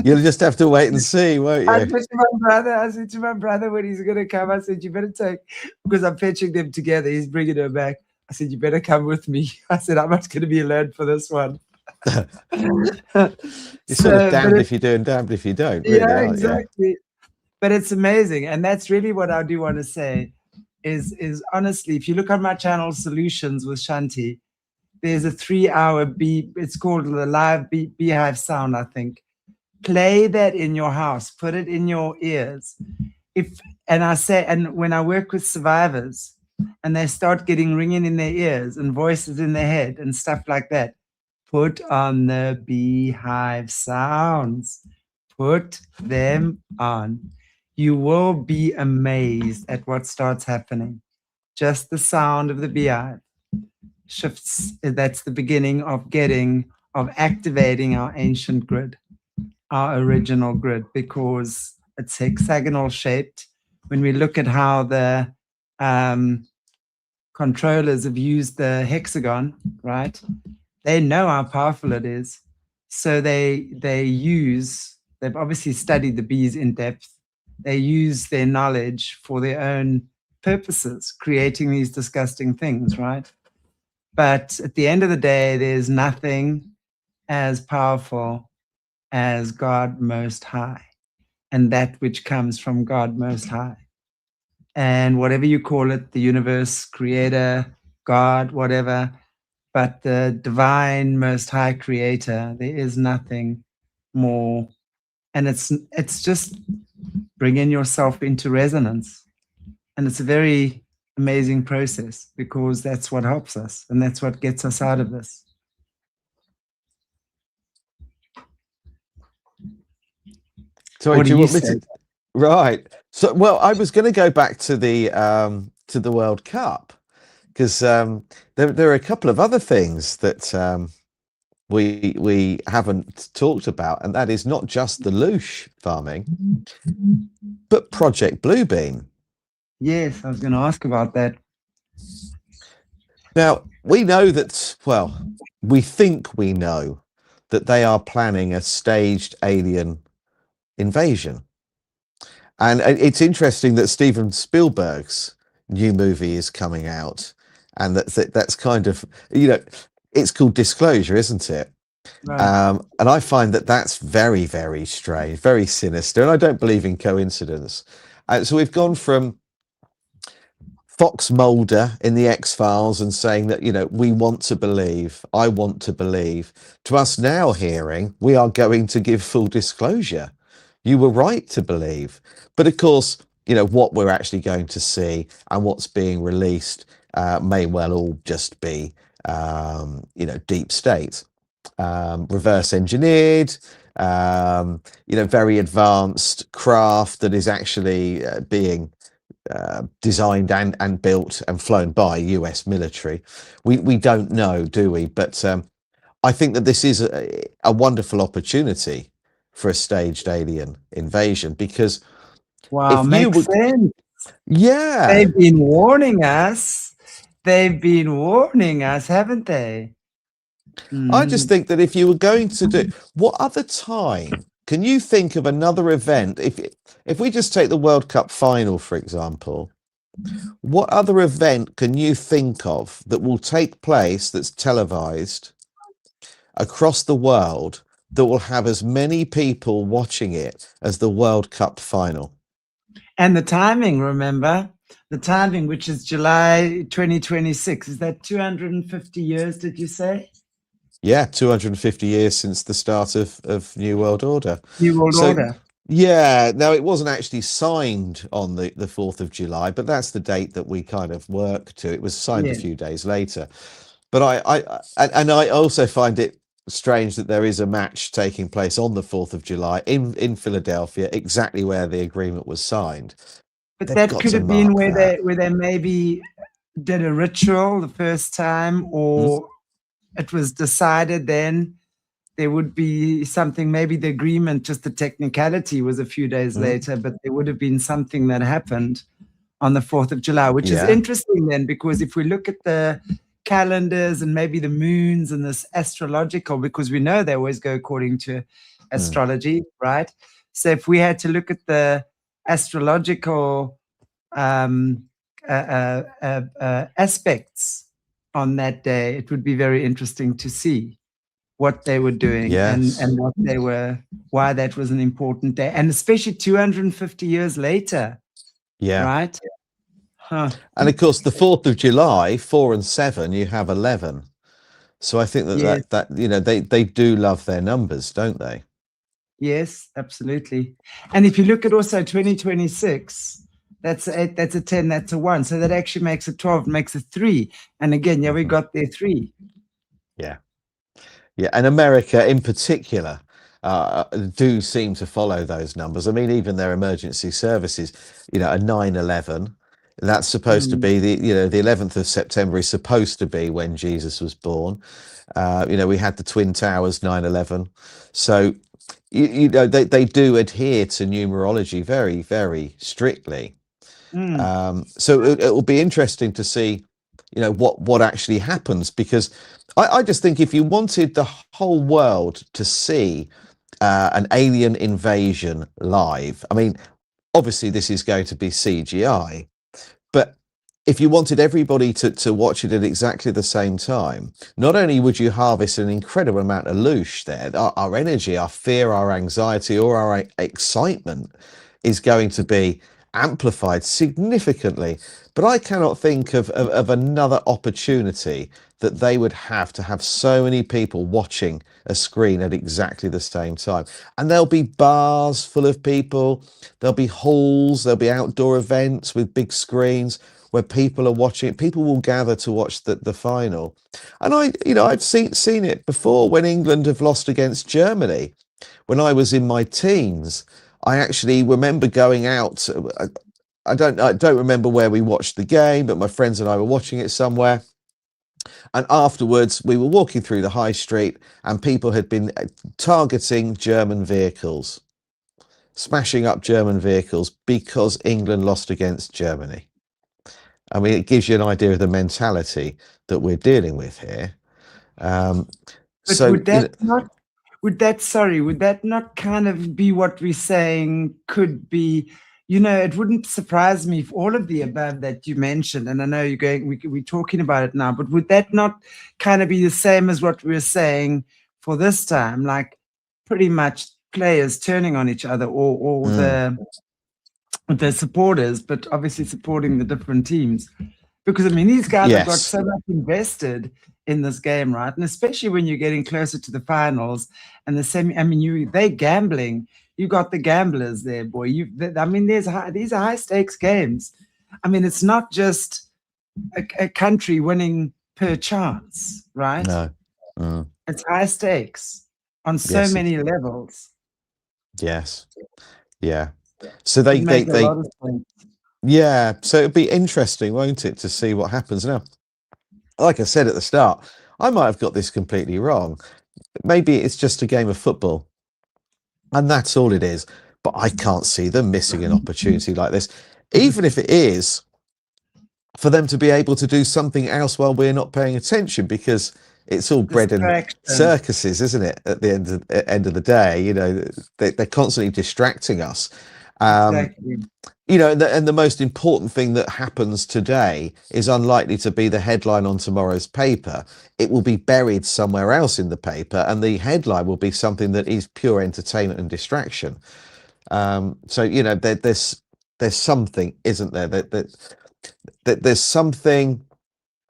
You'll just have to wait and see, won't I you? said to my brother when he's going to come, I said, you better take, because I'm fetching them together, he's bringing her back. I said, you better come with me. I said, I'm not going to be alone for this one. You're sort of damned if you do and damned if you don't, really, yeah, aren't exactly. you? But it's amazing. And that's really what I do want to say is honestly, if you look on my channel, Solutions with Shanti, there's a 3-hour it's called the live beehive sound, I think. Play that in your house, put it in your ears. And when I work with survivors and they start getting ringing in their ears and voices in their head and stuff like that, put on the beehive sounds, put them on. You will be amazed at what starts happening. Just the sound of the beehive shifts. That's the beginning of activating our ancient grid, our original grid, because it's hexagonal shaped. When we look at how the controllers have used the hexagon, right? They know how powerful it is. So they've obviously studied the bees in depth. They use their knowledge for their own purposes, creating these disgusting things, right? But at the end of the day, there's nothing as powerful as God Most High and that which comes from God Most High. And whatever you call it, the universe, creator, God, whatever, but the divine Most High creator, there is nothing more. And it's just bringing yourself into resonance. And it's a very amazing process because that's what helps us and that's what gets us out of this. Sorry, do you want me to? Right. So, well, I was going to go back to the World Cup because there are a couple of other things that we haven't talked about, and that is not just the loosh farming, but Project Bluebeam. Yes, I was going to ask about that. Now, we know that, well, we think we know that they are planning a staged alien invasion. And it's interesting that Steven Spielberg's new movie is coming out, and that's kind of, you know, it's called Disclosure, isn't it? Right. And I find that that's very, very strange, very sinister, and I don't believe in coincidence. So we've gone from Fox Mulder in the X-Files and saying that, you know, we want to believe, I want to believe, to us now hearing we are going to give full disclosure You were right to believe. But of course, what we're actually going to see and what's being released may well all just be, deep state, reverse engineered, very advanced craft that is actually being designed and built and flown by US military. We don't know, do we? But I think that this is a wonderful opportunity for a staged alien invasion, because Wow, if you makes would, sense. yeah, They've been warning us. They've been warning us, haven't they? I just Mm. think that if you were going to do, what other time can you think of another event? If we just take the World Cup final, for example, what other event can you think of that will take place that's televised across the world that will have as many people watching it as the World Cup final? And the timing, remember? The timing, which is July 2026. Is that 250 years, did you say? Yeah, 250 years since the start of New World Order. New World So, Order. yeah, now it wasn't actually signed on the 4th of July, but that's the date that we kind of work to. It was signed a Yeah. few days later. But I also find it strange that there is a match taking place on the 4th of July in Philadelphia, exactly where the agreement was signed. But They've that got could to have been mark where that. they maybe did a ritual the first time, Hmm? or it was decided then there would be something, maybe the agreement, just the technicality was a few days Hmm? later, but there would have been something that happened on the 4th of July, which is Yeah. interesting then, because if we look at the calendars and maybe the moons and this astrological, because we know they always go according to Mm. astrology, right? So if we had to look at the astrological um, aspects on that day, it would be very interesting to see what they were doing and Yes. what they were, why that was an important day, and especially 250 years later, Yeah. right? Huh. And of course, the 4th of July, 4 and 7, you have 11. So I think that Yes, they do love their numbers, don't they? yes, absolutely. And if you look at also 2026, that's a 8, that's a 10, that's a 1. So that actually makes a 12, makes a 3. And again, yeah, we got there 3. Yeah. Yeah. And America in particular do seem to follow those numbers. I mean, even their emergency services, a 9/11, that's supposed to Mm. be the 11th of September is supposed to be when Jesus was born. We had the Twin Towers 9/11. So, they do adhere to numerology very, very strictly. Mm. So it will be interesting to see, what actually happens, because I just think if you wanted the whole world to see an alien invasion live, I mean, obviously this is going to be CGI, but if you wanted everybody to watch it at exactly the same time, not only would you harvest an incredible amount of loosh there, our energy, our fear, our anxiety, or our excitement is going to be amplified significantly. But I cannot think of another opportunity that they would have to have so many people watching a screen at exactly the same time. And there'll be bars full of people, there'll be halls, there'll be outdoor events with big screens where people are watching. People will gather to watch the final. And I've seen it before when England have lost against Germany. When I was in my teens, I actually remember going out. I don't remember where we watched the game, but my friends and I were watching it somewhere. And afterwards, we were walking through the high street, and people had been targeting German vehicles, smashing up German vehicles because England lost against Germany. I mean, it gives you an idea of the mentality that we're dealing with here. But So, would that not kind of be what we're saying could be, it wouldn't surprise me if all of the above that you mentioned, and I know we're talking about it now, but would that not kind of be the same as what we were saying for this time, like pretty much players turning on each other, or the supporters, but obviously supporting the different teams? Because I mean, these guys have got yes, so much invested in this game, right? And especially when you're getting closer to the finals and the semi. I mean, they're gambling. You got the gamblers there, boy. I mean, these are high stakes games. I mean, it's not just a country winning per chance, right? No. It's high stakes on so Yes. many levels. Yes. Yeah. So It makes a lot of sense. yeah. So it'd be interesting, won't it, to see what happens now. Like I said at the start, I might have got this completely wrong. Maybe it's just a game of football, and that's all it is. But I can't see them missing an opportunity like this, even if it is for them to be able to do something else while we're not paying attention, because it's all bread and circuses, isn't it? At the end of the day, you know, they're constantly distracting us. Exactly. You know, and the most important thing that happens today is unlikely to be the headline on tomorrow's paper. It will be buried somewhere else in the paper, and the headline will be something that is pure entertainment and distraction. So, you know, there's something, isn't there? There's something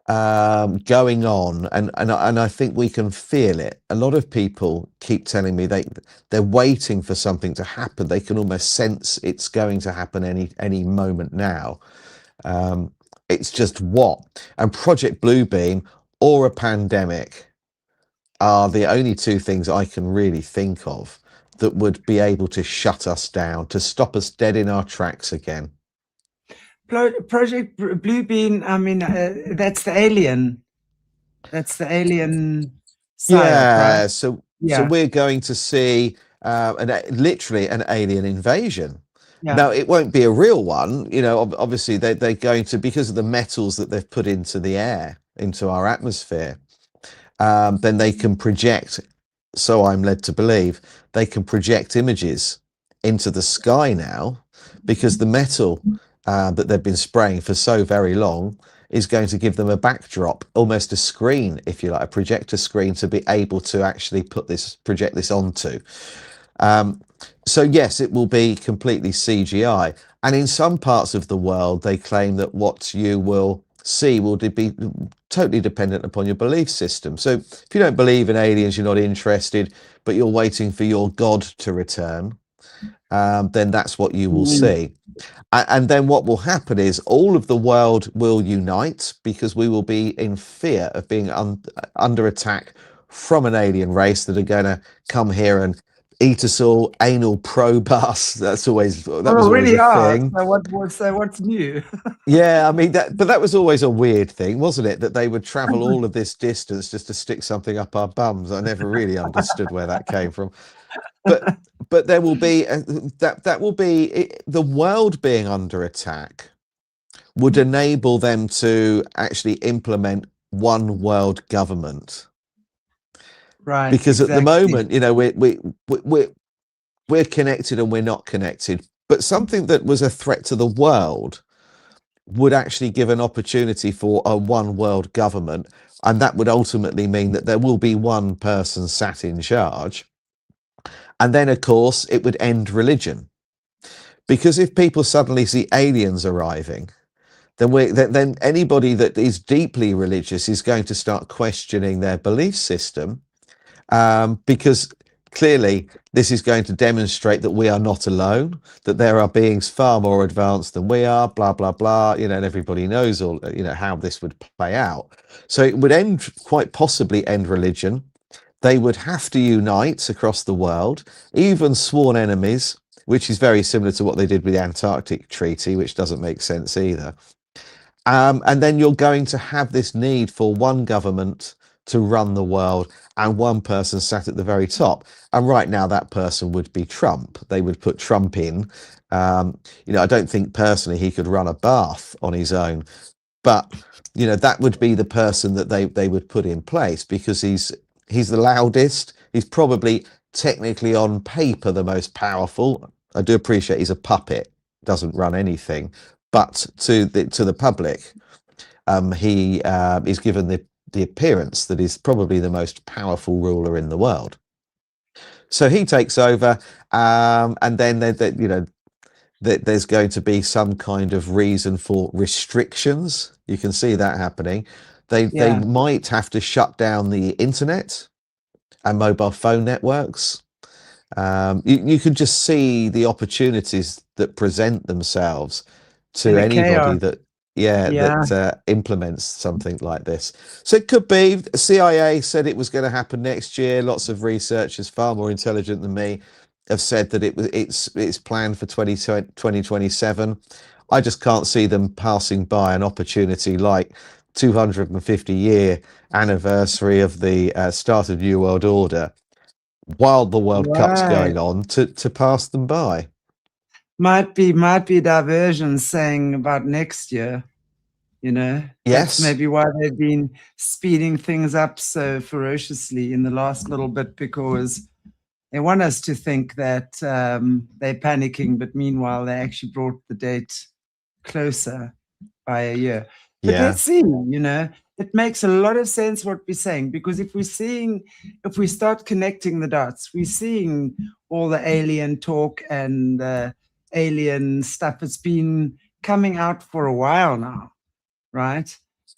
going on, and I think we can feel it. A lot of people keep telling me they're waiting for something to happen. They can almost sense it's going to happen any moment now. It's just what? And Project Bluebeam or a pandemic are the only two things I can really think of that would be able to shut us down, to stop us dead in our tracks again. Project Bluebeam, I mean, that's the alien. That's the alien psyop, right? So Yeah. we're going to see literally an alien invasion. Yeah. Now, it won't be a real one, you know. Obviously, they're going to, because of the metals that they've put into the air, into our atmosphere. Then they can project. So I'm led to believe they can project images into the sky now, because the metal that they've been spraying for so very long is going to give them a backdrop, almost a screen, if you like, a projector screen, to be able to actually project this onto. So yes, it will be completely CGI. And in some parts of the world, they claim that what you will see will be totally dependent upon your belief system. So if you don't believe in aliens, you're not interested, but you're waiting for your God to return, then that's what you will see. And then what will happen is all of the world will unite, because we will be in fear of being under attack from an alien race that are going to come here and eat us all, anal probe us. That was always a thing. So what's new? Yeah, I mean, but that was always a weird thing, wasn't it? That they would travel all of this distance just to stick something up our bums. I never really understood where that came from. But there will be that will be the world being under attack would enable them to actually implement one world government. Right. Because at the moment, you know, we're connected and we're not connected. But something that was a threat to the world would actually give an opportunity for a one world government, and that would ultimately mean that there will be one person sat in charge. And then, of course, it would end religion, because if people suddenly see aliens arriving, then anybody that is deeply religious is going to start questioning their belief system, because clearly this is going to demonstrate that we are not alone, that there are beings far more advanced than we are, blah blah blah, you know, and everybody knows all, you know, how this would play out. So it would quite possibly end religion. They would have to unite across the world, even sworn enemies, which is very similar to what they did with the Antarctic Treaty, which doesn't make sense either. And then you're going to have this need for one government to run the world, and one person sat at the very top. And right now that person would be Trump. They would put Trump in. You know, I don't think personally he could run a bath on his own, but you know, that would be the person that they would put in place, because he's the loudest. He's probably technically on paper the most powerful. I do appreciate he's a puppet, doesn't run anything, but to the public, he is given the appearance that he's probably the most powerful ruler in the world. So he takes over, and then you know, there's going to be some kind of reason for restrictions. You can see that happening. They Yeah. might have to shut down the internet and mobile phone networks. You could just see the opportunities that present themselves And to a anybody chaos. that Yeah. implements something like this. So it could be. CIA said it was going to happen next year. Lots of researchers far more intelligent than me have said that it's planned for 2027. I just can't see them passing by an opportunity like 250-year anniversary of the start of New World Order while the World Cup's Right. going on to pass them by. Might be diversion saying about next year, you know. That's Yes. maybe why they've been speeding things up so ferociously in the last little bit, because they want us to think that they're panicking, but meanwhile they actually brought the date closer by a year. But Yeah. let's see, you know, it makes a lot of sense what we're saying, because if we start connecting the dots, we're seeing all the alien talk and alien stuff. It's been coming out for a while now, right?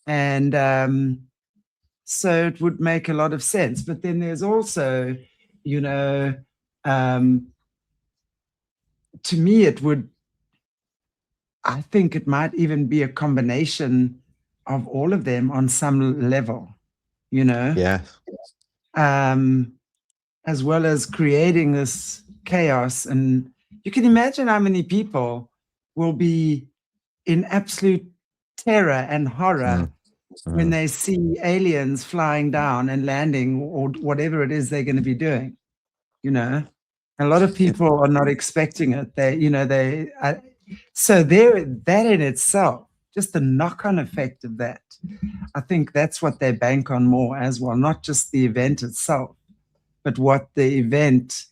And so it would make a lot of sense. But then there's also, you know, um, to me, I think it might even be a combination of all of them on some level, you know, Yeah. um, as well as creating this chaos. And you can imagine how many people will be in absolute terror and horror Mm, when mm. they see aliens flying down and landing, or whatever it is they're going to be doing, you know. A lot of It, people are not expecting it. So there, that in itself, just the knock-on effect of that, I think that's what they bank on more as well, not just the event itself, but what the event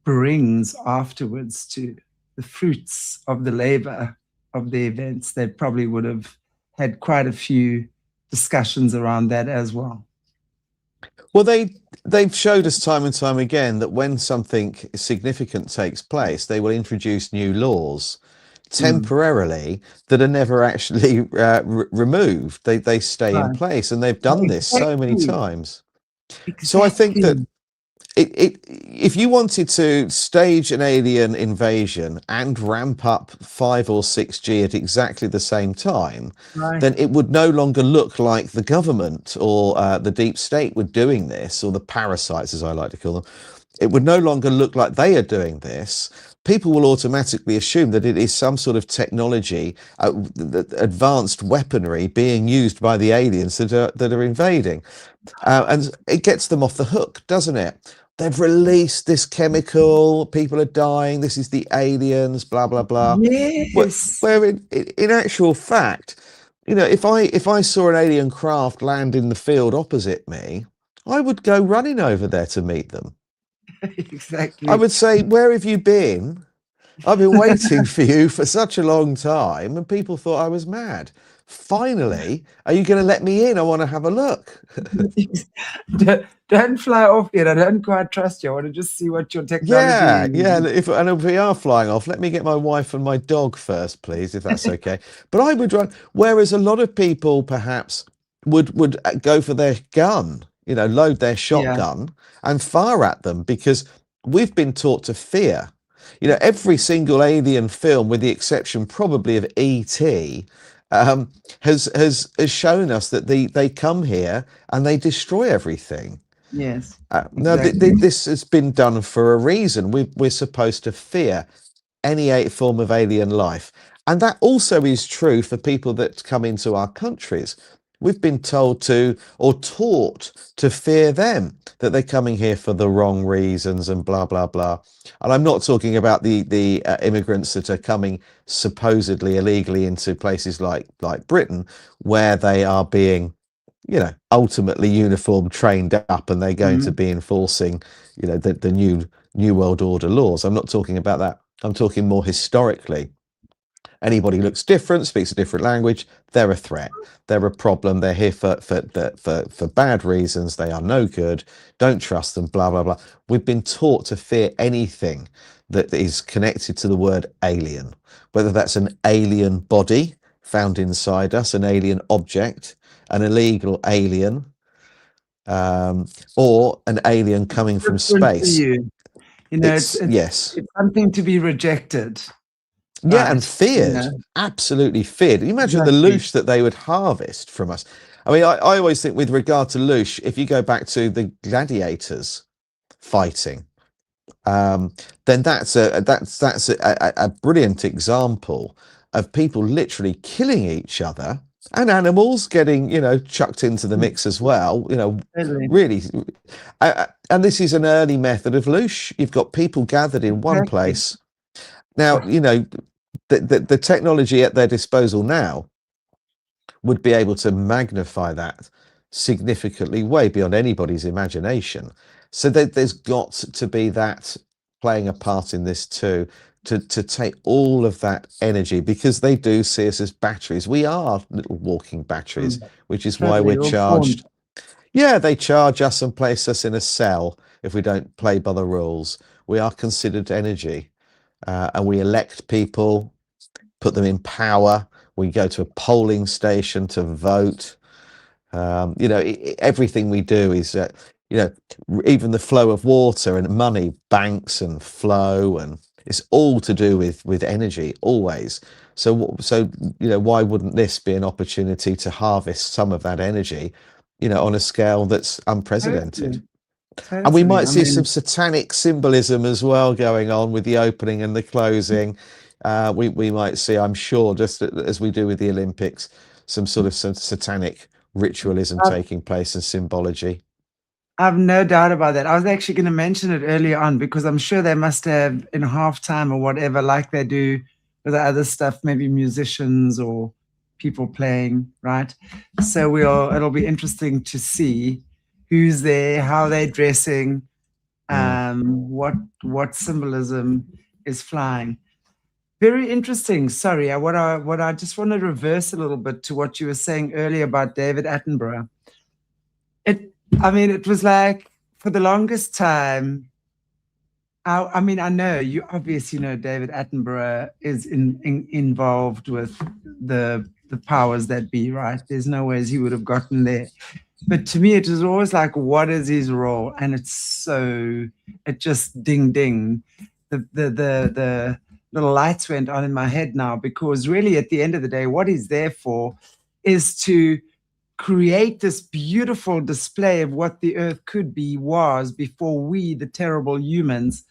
brings afterwards, to the fruits of the labor of the events. They probably would have had quite a few discussions around that as well. well, they've showed us time and time again that when something significant takes place, they will introduce new laws Mm. temporarily that are never actually removed. They stay in Right. place, and they've done this so many Exactly. times. So I think that Exactly. if you wanted to stage an alien invasion and ramp up 5 or 6G at exactly the same time, Right. then it would no longer look like the government or the deep state were doing this, or the parasites, as I like to call them. It would no longer look like they are doing this. People will automatically assume that it is some sort of technology, advanced weaponry being used by the aliens that are invading. And it gets them off the hook, doesn't it? They've released this chemical, people are dying, this is the aliens, blah, blah, blah. Yes. Where in actual fact, you know, if I saw an alien craft land in the field opposite me, I would go running over there to meet them. I Exactly. would say, "Where have you been? I've been waiting for you for such a long time," and people thought I was mad. Finally, are you going to let me in? I want to have a look. Don't fly off yet. I don't quite trust you. I want to just see what your technology Yeah, is. yeah. If we are flying off, let me get my wife and my dog first, please, if that's okay. But I would run. Whereas a lot of people perhaps would go for their gun, you know, load their Yeah. shotgun and fire at them, because we've been taught to fear. You know, every single alien film, with the exception probably of E.T., has shown us that they come here and they destroy everything. Yes. No, Exactly. this has been done for a reason. We're supposed to fear any form of alien life. And that also is true for people that come into our countries. We've been told to, or taught to fear them, that they're coming here for the wrong reasons and blah, blah, blah. And I'm not talking about the immigrants that are coming supposedly illegally into places like Britain, where they are being, you know, ultimately uniform trained up, and they're going to Mhm. be enforcing, you know, the new world order laws. I'm not talking about that. I'm talking more historically. Anybody who looks different, speaks a different language, they're a threat. They're a problem. They're here for bad reasons. They are no good. Don't trust them. Blah blah blah. We've been taught to fear anything that is connected to the word alien, whether that's an alien body, found inside us, an alien object, an illegal alien, or an alien coming from Different for space. you. You know, Yes. it's something to be rejected, Yeah, and right? You feared, know, absolutely feared. You imagine the exactly. loosh that they would harvest from us. I mean, I always think with regard to loosh, if you go back to the gladiators fighting, then that's a brilliant example of people literally killing each other and animals getting, you know, chucked into the mix as well. You know, Totally. really, and this is an early method of loosh. You've got people gathered in one Exactly. place. Now, you know, the technology at their disposal now would be able to magnify that significantly, way beyond anybody's imagination. So there's got to be that playing a part in this too, to take all of that energy, because they do see us as batteries. We are little walking batteries, which is why Totally. we're Or charged. pawns. Yeah, they charge us and place us in a cell if we don't play by the rules. We are considered energy, and we elect people, put them in power. We go to a polling station to vote. You know, everything we do is, you know, even the flow of water and money, banks and flow, and it's all to do with energy always. So you know, why wouldn't this be an opportunity to harvest some of that energy, you know, on a scale that's unprecedented? Totally. And we Totally. might I see some mean, satanic symbolism as well going on with the opening and the closing. We might see, I'm sure, just as we do with the Olympics, some sort of satanic ritualism I've, taking place and symbology. I've no doubt about that. I was actually going to mention it earlier on because I'm sure they must have in halftime or whatever, like they do with the other stuff, maybe musicians or people playing, right? So it'll be interesting to see who's there, how they're dressing, Mm. what symbolism is flying. Very interesting. Sorry, what I just want to reverse a little bit to what you were saying earlier about David Attenborough. It, I mean, it was like for the longest time. I mean, I know you obviously know David Attenborough is involved with the powers that be, right? There's no ways he would have gotten there. But to me, it was always like, what is his role? And it just ding ding. The little lights went on in my head now, because really at the end of the day, what he's there for is to create this beautiful display of what the earth could be, was, before we, the terrible humans,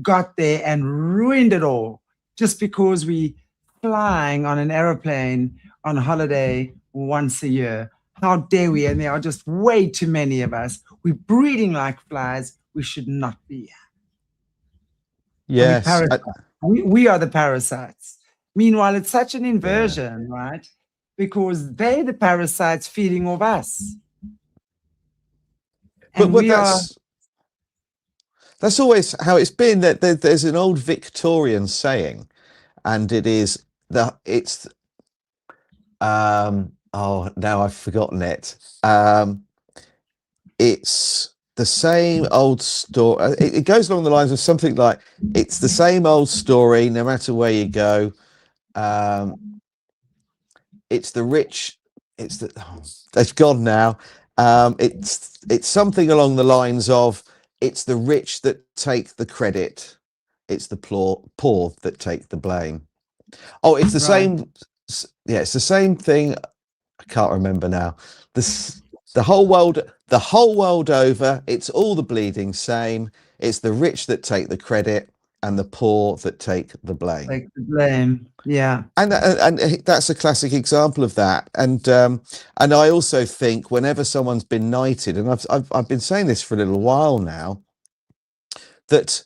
got there and ruined it all just because we flying on an aeroplane on holiday once a year. How dare we? And there are just way too many of us. We're breeding like flies. We should not be. And we Yes. parasites. We are the parasites. Meanwhile, it's such an inversion, right? Because they're the parasites feeding off us. And But we are. that's always how it's been. That there's an old Victorian saying, and it is that it's oh, now I've forgotten it. It's the same old story. It goes along the lines of something like, it's the same old story no matter where you go. It's the rich, it's the it's gone now. It's something along the lines of, it's the rich that take the credit, it's the poor that take the blame. Oh, it's the Right. same. Yeah, it's the same thing. I can't remember now. This the whole world over, it's all the bleeding same. It's the rich that take the credit and the poor that take the blame. Take the blame. Yeah. And that's a classic example of that. And I also think whenever someone's been knighted, and I've been saying this for a little while now, that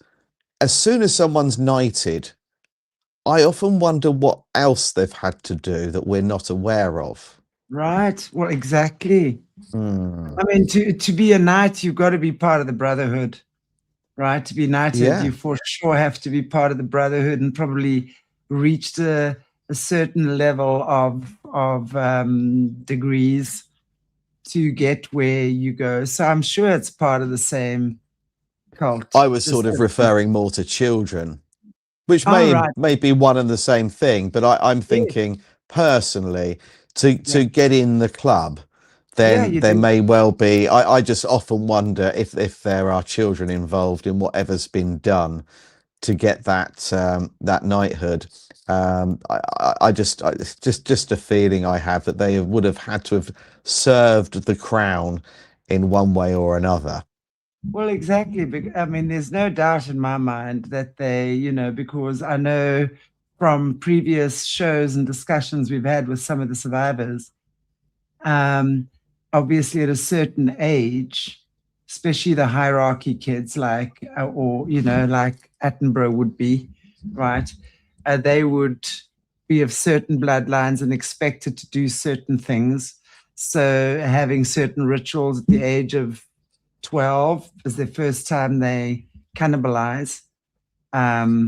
as soon as someone's knighted, I often wonder what else they've had to do that we're not aware of. Right. Well, exactly. Mm. I mean, to be a knight, you've got to be part of the brotherhood, right? To be knighted, Yeah. you for sure have to be part of the brotherhood and probably reached a certain level of degrees to get where you go. So I'm sure it's part of the same cult. I was Just sort of referring more to children, which oh, may right. may be one and the same thing, but I'm Yes. thinking personally, to get in the club, Yeah, then you there do. may well be. I just often wonder if there are children involved in whatever's been done to get that knighthood. It's just a feeling I have that they would have had to have served the crown in one way or another. Well, exactly. I mean, there's no doubt in my mind that they, because I know from previous shows and discussions we've had with some of the survivors, um, obviously at a certain age, especially the hierarchy kids, like, like Attenborough would be, right? They would be of certain bloodlines and expected to do certain things. So having certain rituals at the age of 12 is the first time they cannibalize. But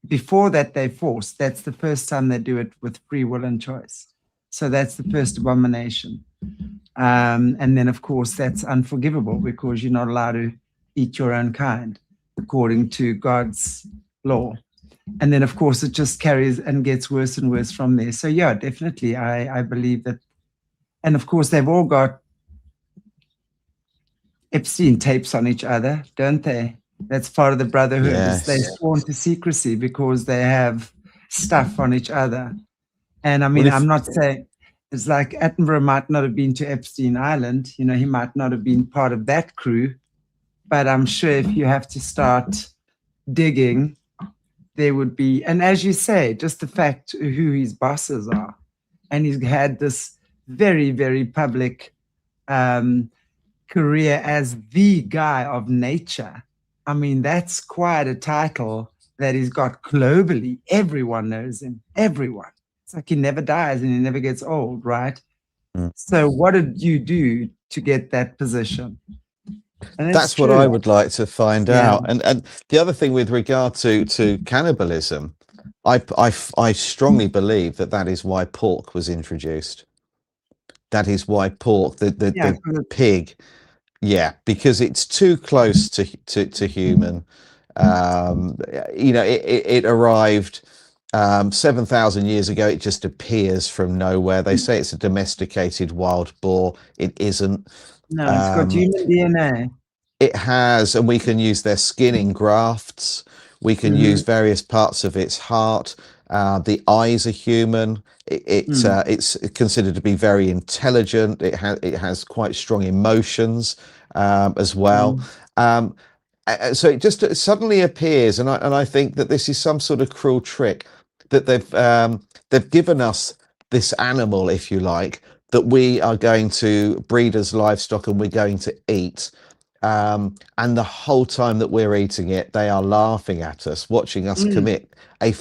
before that, they're forced. That's the first time they do it with free will and choice. So that's the first abomination. And then, of course, that's unforgivable because you're not allowed to eat your own kind according to God's law. And then, of course, it just carries and gets worse and worse from there. So, yeah, definitely, I believe that. And of course, they've all got Epstein tapes on each other, don't they? That's part of the brotherhood. Is they Yes. sworn to secrecy because they have stuff on each other. And I Well, mean, if I'm not saying it's like Attenborough might not have been to Epstein Island. He might not have been part of that crew. But I'm sure if you have to start digging, there would be, and as you say, just the fact who his bosses are. And he's had this very, very public career as the guy of nature. I mean, that's quite a title that he's got globally. Everyone knows him. Everyone. It's like he never dies and he never gets old, right? Mm. So, what did you do to get that position? And it's That's what I true. would like to find Yeah. out. And the other thing with regard to cannibalism, I strongly believe that is why pork was introduced. That is why pork, Yeah. the pig, yeah, because it's too close to human. It arrived 7,000 years ago. It just appears from nowhere. They say it's a domesticated wild boar. It isn't. No, it's got human DNA. It has, and we can use their skin in grafts. We can use various parts of its heart. The eyes are human. It's considered to be very intelligent. It has quite strong emotions as well. So it just suddenly appears, and I think that this is some sort of cruel trick that they've given us this animal, if you like, that we are going to breed as livestock and we're going to eat. And the whole time that we're eating it, they are laughing at us, watching us commit a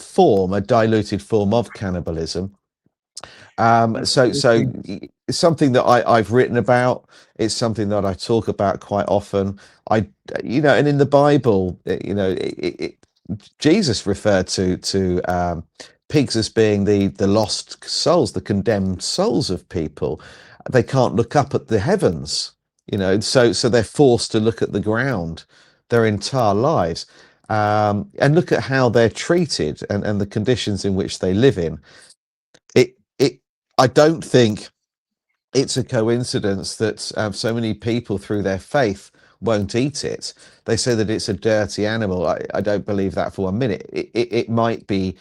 diluted form of cannibalism. So it's something that I've written about. It's something that I talk about quite often. And in the Bible, Jesus referred to pigs as being the lost souls, the condemned souls of people. They can't look up at the heavens, so they're forced to look at the ground their entire lives, and look at how they're treated and the conditions in which they live in. I don't think it's a coincidence that so many people through their faith won't eat it. They say that it's a dirty animal. I don't believe that for 1 minute. It might be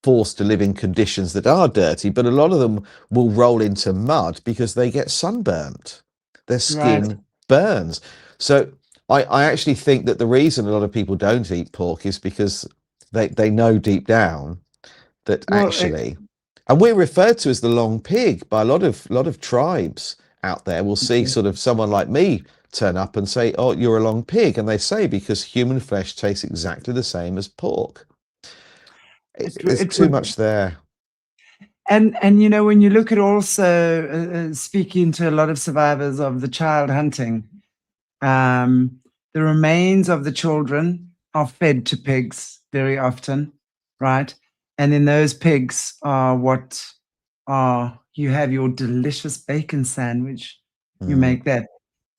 forced to live in conditions that are dirty, but a lot of them will roll into mud because they get sunburnt. Their skin burns. So I actually think that the reason a lot of people don't eat pork is because they know deep down that actually, and we're referred to as the long pig by a lot of tribes out there. We'll see sort of someone like me turn up and say, "Oh, you're a long pig," and they say because human flesh tastes exactly the same as pork. There's too much there. And when you look at also speaking to a lot of survivors of the child hunting, the remains of the children are fed to pigs very often, right? And then those pigs are you have your delicious bacon sandwich. You make that.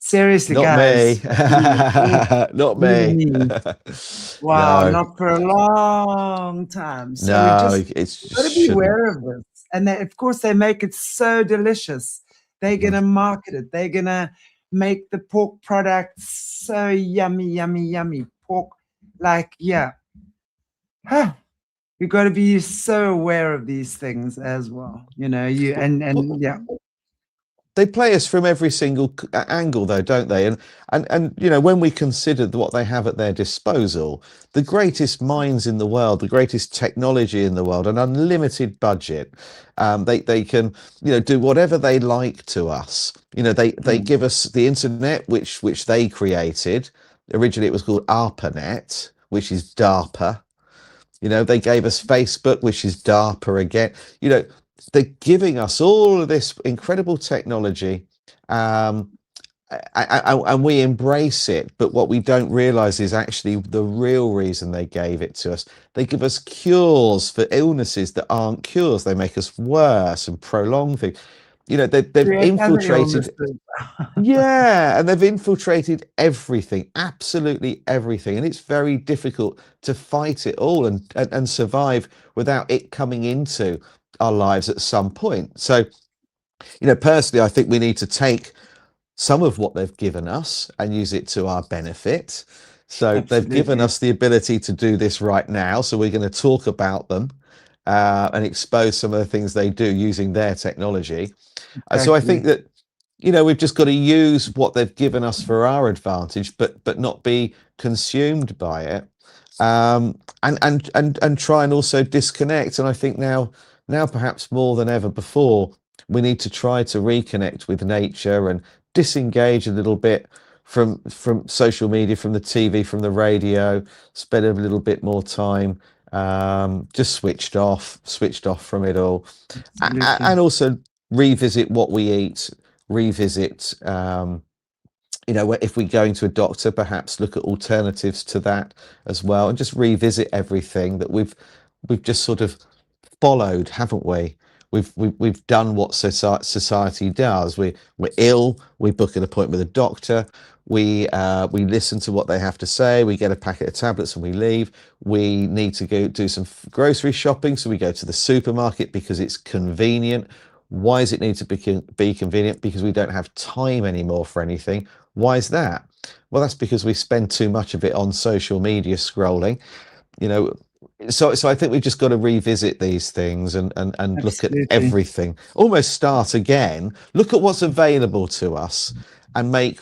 Seriously, Not me. guys, really, Not me. really, wow, No, not for a long time. So no, it we've got to just be shouldn't. aware of this. And they, of course, they make it so delicious. They're Mm. going to market it. They're going to make the pork products so yummy, yummy, yummy. Pork, like, yeah. Huh. You've got to be so aware of these things as well. You know, you and yeah, They play us from every single angle, though, don't they? And you know, when we consider what they have at their disposal, the greatest minds in the world, the greatest technology in the world, an unlimited budget, they can, you know, do whatever they like to us. You know, they give us the internet, which they created. Originally, it was called ARPANET, which is DARPA. You know, they gave us Facebook, which is DARPA again. You know, they're giving us all of this incredible technology, um, and we embrace it. But what we don't realize is actually the real reason they gave it to us. They give us cures for illnesses that aren't cures. They make us worse and prolong things. You know, they've create other infiltrated. illnesses. Yeah, and they've infiltrated everything, absolutely everything, and it's very difficult to fight it all and survive without it coming into our lives at some point. So, you know, personally, I think we need to take some of what they've given us and use it to our benefit. So they've given Absolutely, us the ability to do this right now. So we're going to talk about them and expose some of the things they do using their technology. So I think exactly. that, you know, we've just got to use what they've given us for our advantage, but not be consumed by it, and try and also disconnect. And I think now perhaps more than ever before, we need to try to reconnect with nature and disengage a little bit from social media, from the TV, from the radio. Spend a little bit more time just switched off from it all, Absolutely. and also revisit what we eat, revisit, you know, if we're going to a doctor, perhaps look at alternatives to that as well, and just revisit everything that we've just sort of followed, haven't we? We've done what society does. We're ill, we book an appointment with a doctor, we listen to what they have to say, we get a packet of tablets and we leave. We need to go do some grocery shopping, so we go to the supermarket because it's convenient. Why does it need to be convenient? Because we don't have time anymore for anything. Why is that? Well, that's because we spend too much of it on social media scrolling. You know, so I think we've just got to revisit these things and look at Absolutely. everything, almost start again, look at what's available to us, and make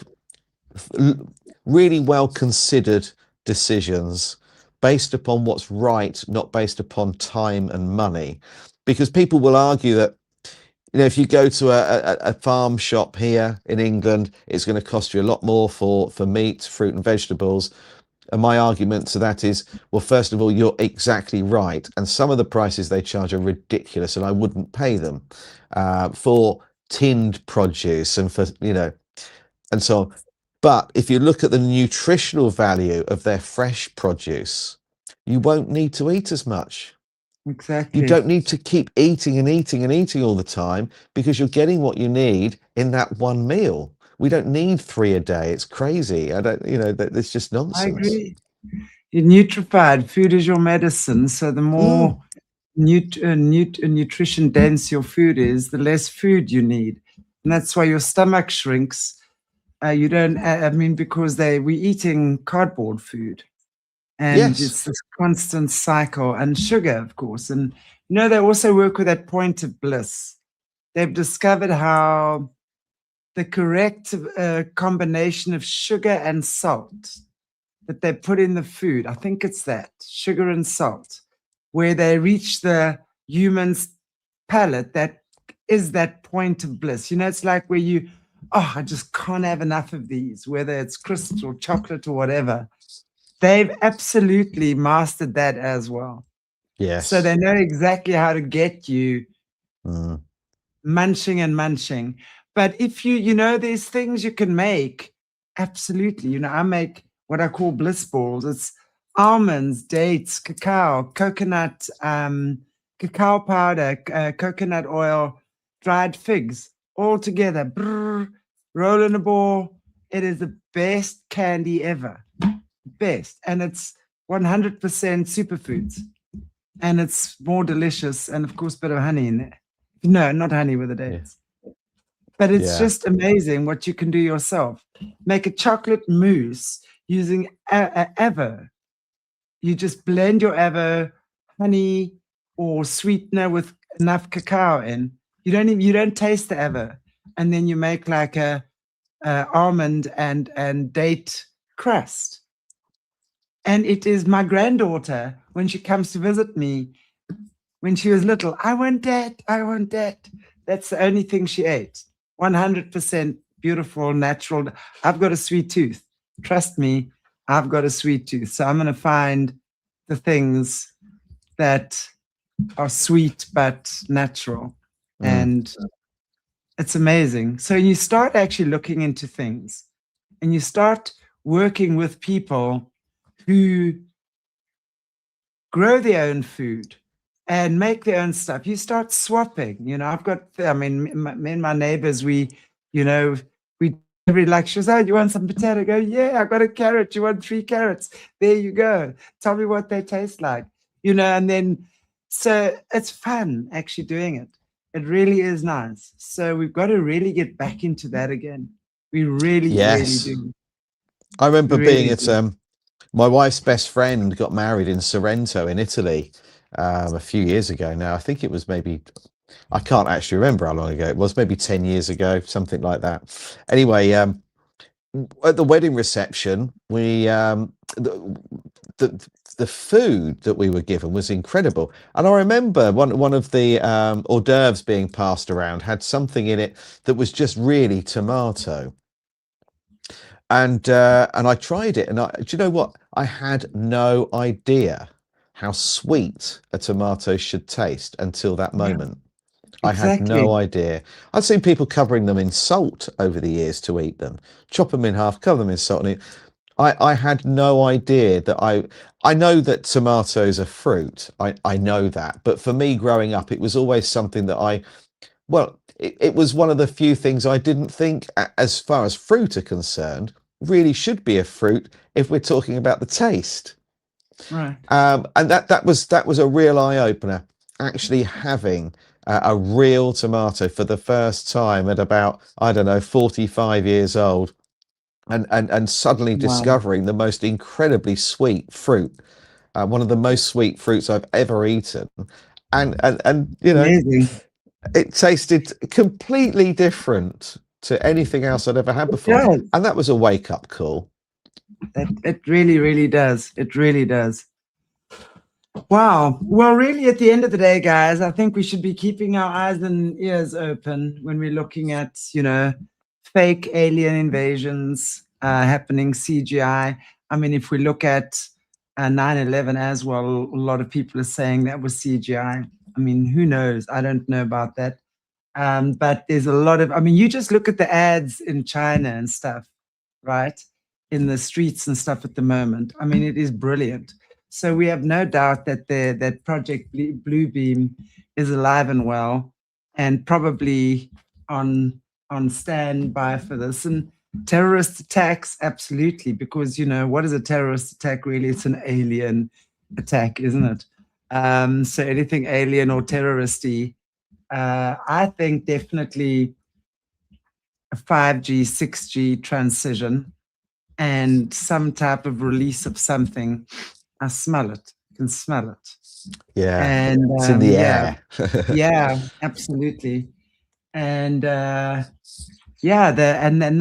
really well considered decisions based upon what's right, not based upon time and money. Because people will argue that, you know, if you go to a farm shop here in England, it's going to cost you a lot more for meat, fruit and vegetables. And my argument to that is, well, first of all, you're exactly right. And some of the prices they charge are ridiculous, and I wouldn't pay them for tinned produce and for, you know, and so on. But if you look at the nutritional value of their fresh produce, you won't need to eat as much. You Exactly. don't need to keep eating and eating and eating all the time, because you're getting what you need in that one meal. We don't need three a day. It's crazy. I don't, you know, it's just I nonsense. agree. You're nutrified. Food is your medicine. So the Mm, more nutrition dense your food is, the less food you need, and that's why your stomach shrinks. You don't. I mean, because we're eating cardboard food, and yes. it's this constant cycle. And sugar, of course, and you know they also work with that point of bliss. They've discovered how the correct combination of sugar and salt that they put in the food, I think it's that sugar and salt, where they reach the human's palate, that is that point of bliss. You know, it's like where oh, I just can't have enough of these, whether it's crisps or chocolate or whatever. They've absolutely mastered that as well. So Yes. they know exactly how to get you Mm, munching and munching. But if you know, there's things you can make. Absolutely. You know, I make what I call bliss balls. It's almonds, dates, cacao, coconut, cacao powder, coconut oil, dried figs, all together. Brrr, roll in a ball, It is the best candy ever. Best. And it's 100% superfoods. And it's more delicious. And of course, a bit of honey in there. No, not honey with the dates. But it's just amazing what you can do yourself. Make a chocolate mousse using avo. You just blend your avo, honey, or sweetener with enough cacao in. You don't taste the avo, and then you make like a almond and date crust. And it is my granddaughter, when she comes to visit me, when she was little, I want that, I want that. That's the only thing she ate. 100% beautiful, natural. I've got a sweet tooth. Trust me, I've got a sweet tooth. So I'm going to find the things that are sweet but natural. And it's amazing. So you start actually looking into things and you start working with people who grow their own food and make their own stuff. You start swapping. I've got, me and my neighbors, we every she goes, oh, you want some potato? I go, yeah, I got a carrot. You want 3 carrots? There you go. Tell me what they taste like. And then, so it's fun actually doing it. It really is nice. So we've got to really get back into that again. We really, really do. I remember being at my wife's best friend got married in Sorrento in Italy a few years ago now. I think it was maybe, I can't actually remember how long ago it was, maybe 10 years ago, something like that. Anyway, at the wedding reception, we the food that we were given was incredible. And I remember one of the hors d'oeuvres being passed around had something in it that was just really tomato. And I tried it, and do you know what? I had no idea how sweet a tomato should taste until that moment. I had no idea. I've seen people covering them in salt over the years to eat them. Chop them in half, cover them in salt, and eat. I had no idea that I know that tomatoes are fruit. I know that, but for me growing up, it was always something that it was one of the few things I didn't think, as far as fruit are concerned, really should be a fruit if we're talking about the taste. Right. And that was a real eye opener, actually having a real tomato for the first time at about, I don't know, 45 years old, and suddenly discovering the most incredibly sweet fruit, one of the most sweet fruits I've ever eaten, and amazing. It tasted completely different to anything else I'd ever had before. And that was a wake-up call. It really, really does. It really does. Wow. Well, really, at the end of the day, guys, I think we should be keeping our eyes and ears open when we're looking at, fake alien invasions happening, CGI. I mean, if we look at 9/11 as well, a lot of people are saying that was CGI. I mean, who knows? I don't know about that. But there's a lot of, you just look at the ads in China and stuff, right? In the streets and stuff at the moment. I mean, it is brilliant. So we have no doubt that that Project Bluebeam is alive and well, and probably on standby for this. And terrorist attacks, absolutely, because what is a terrorist attack really? It's an alien attack, isn't it? So anything alien or terroristy, I think definitely a 5G, 6G transition and some type of release of something. I smell it. I can smell it. Yeah, and it's in the air. Yeah, absolutely. And the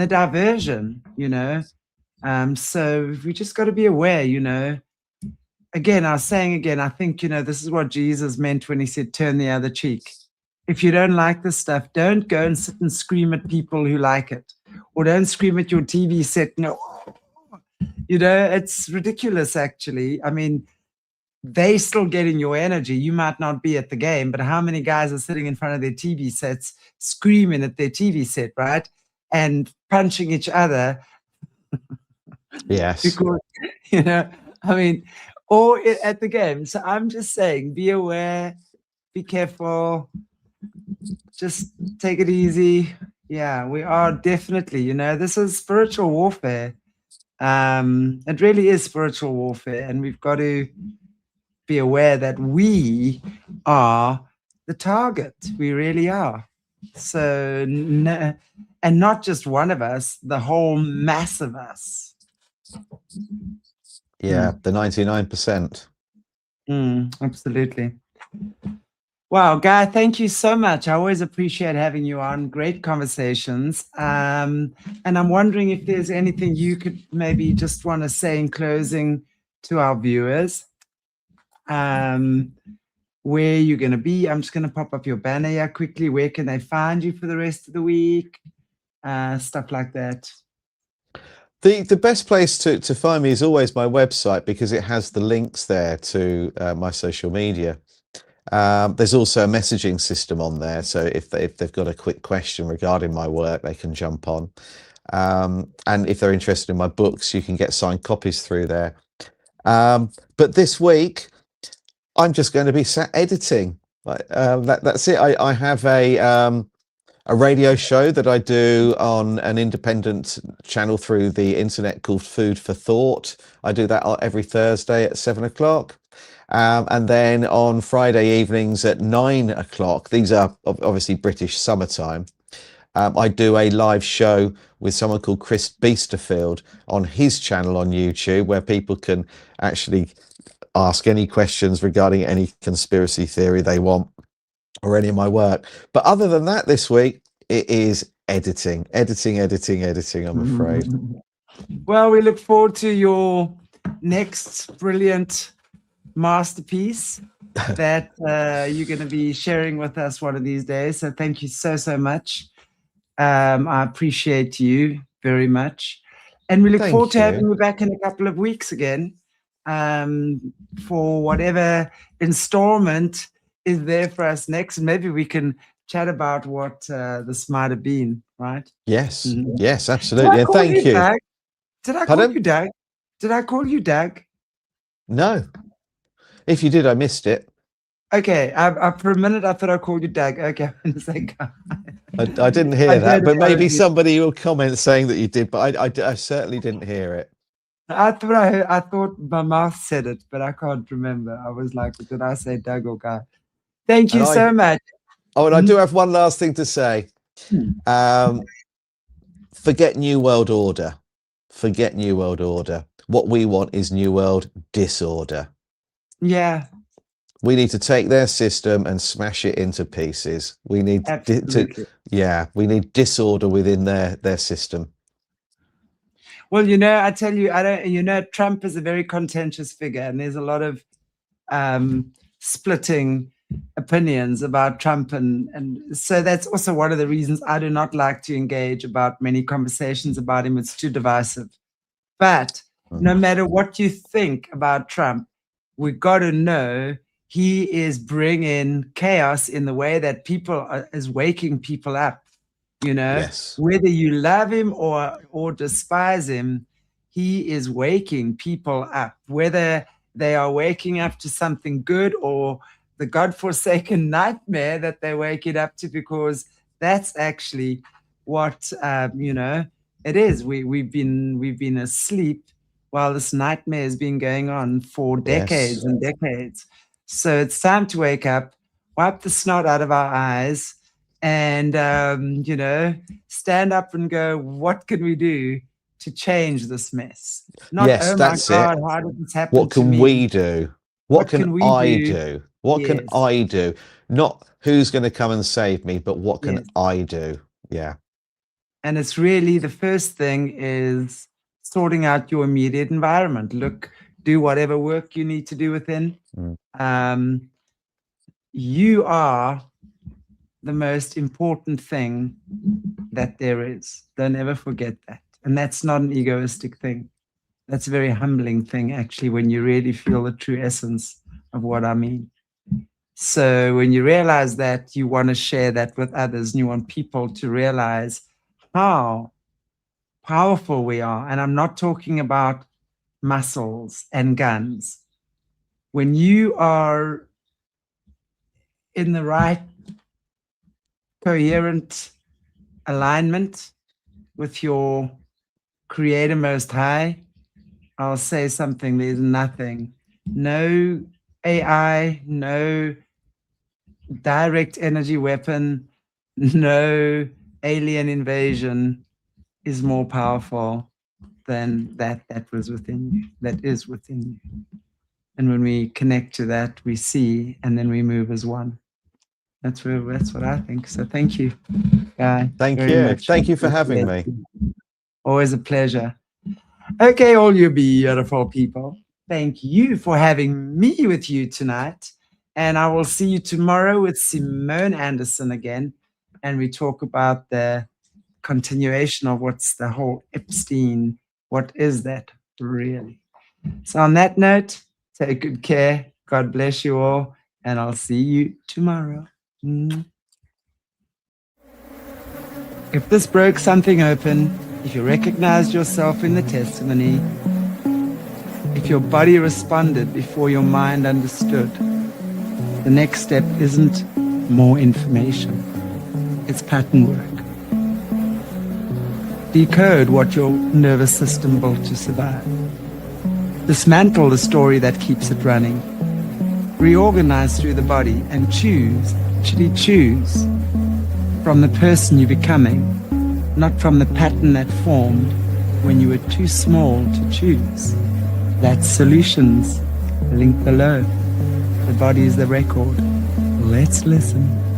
diversion, so we just got to be aware, Again, I was saying again, I think, this is what Jesus meant when he said, turn the other cheek. If you don't like this stuff, don't go and sit and scream at people who like it, or don't scream at your TV set. It's ridiculous, actually. I mean, they still getting your energy. You might not be at the game, but how many guys are sitting in front of their TV sets, screaming at their TV set, right? And punching each other. Yes. Because, or at the game. So I'm just saying, be aware, be careful, just take it easy. Yeah, we are definitely, you know, this is spiritual warfare. It really is spiritual warfare, and we've got to be aware that we are the target. We really are. So, and not just one of us, the whole mass of us. Yeah, the 99%. Absolutely. Wow, Guy, thank you so much. I always appreciate having you on. Great conversations. And I'm wondering if there's anything you could maybe just want to say in closing to our viewers. Where you're going to be. I'm just going to pop up your banner here quickly. Where can they find you for the rest of the week? Stuff like that. The best place to find me is always my website, because it has the links there to my social media. There's also a messaging system on there, so if they've got a quick question regarding my work, they can jump on. And if they're interested in my books, you can get signed copies through there. But this week, I'm just going to be sat editing. That's it. I have a radio show that I do on an independent channel through the internet called Food for Thought. I do that every Thursday at 7 o'clock. And then on Friday evenings at 9 o'clock, these are obviously British summertime, I do a live show with someone called Chris Beesterfield on his channel on YouTube, where people can actually ask any questions regarding any conspiracy theory they want, or any of my work. But other than that, this week, it is editing, I'm afraid. Well, we look forward to your next brilliant masterpiece that you're going to be sharing with us one of these days. So thank you so much. I appreciate you very much. And we look Thank forward to having you. you back in a couple of weeks again, for whatever installment is there for us next. And maybe we can chat about what this might have been, right? Yes, Mhm. yes, absolutely. And thank you. Doug? Did I call Pardon? you Doug? Did I call you Doug? No. If you did, I missed it. Okay, for a minute I thought I called you Doug. Okay, I'm going to say Guy. I didn't hear that, but maybe somebody will comment saying that you did, but I certainly didn't hear it. I thought my mouth said it, but I can't remember. I was like, did I say Doug or Guy? Thank you so much. Oh, and I do have one last thing to say. Forget New World Order. Forget New World Order. What we want is New World Disorder. Yeah. We need to take their system and smash it into pieces. We need we need disorder within their system. Well, you know, I tell you, Trump is a very contentious figure, and there's a lot of splitting opinions about Trump, and so that's also one of the reasons I do not like to engage about many conversations about him. It's too divisive. But no matter what you think about Trump, we've got to know he is bringing chaos in the way that is waking people up. You know, yes. Whether you love him or despise him, he is waking people up, whether they are waking up to something good or the godforsaken nightmare that they're waking up to, because that's actually what it is. We've been asleep while this nightmare has been going on for decades and decades. So it's time to wake up, wipe the snot out of our eyes, and stand up and go, what can we do to change this mess? Not, yes, oh that's my God, it. how did this happen What to can me? we do? What can we I do? do? What can I do? Not who's going to come and save me, but what can I do? Yeah. And it's really, the first thing is sorting out your immediate environment. Do whatever work you need to do within. You are the most important thing that there is. Don't ever forget that. And that's not an egoistic thing. That's a very humbling thing, actually, when you really feel the true essence of what I mean. So when you realize that, you want to share that with others, and you want people to realize how powerful we are. And I'm not talking about muscles and guns. When you are in the right coherent alignment with your Creator Most High, I'll say something. There's nothing, no AI, no direct energy weapon, no alien invasion is more powerful than that was within you, that is within you. And when we connect to that, we see, and then we move as one. That's what I think. So thank you, Guy. Thank very you. much. Thank you for having me. Always a pleasure. Okay, all you beautiful people. Thank you for having me with you tonight. And I will see you tomorrow with Simone Anderson again. And we talk about the continuation of what's the whole Epstein. What is that really? So on that note, take good care. God bless you all. And I'll see you tomorrow. If this broke something open, if you recognized yourself in the testimony, if your body responded before your mind understood, the next step isn't more information. It's pattern work. Decode what your nervous system built to survive. Dismantle the story that keeps it running. Reorganize through the body and choose, actually choose, from the person you're becoming, not from the pattern that formed when you were too small to choose. That's Solutions, link below. The body is the record. Let's listen.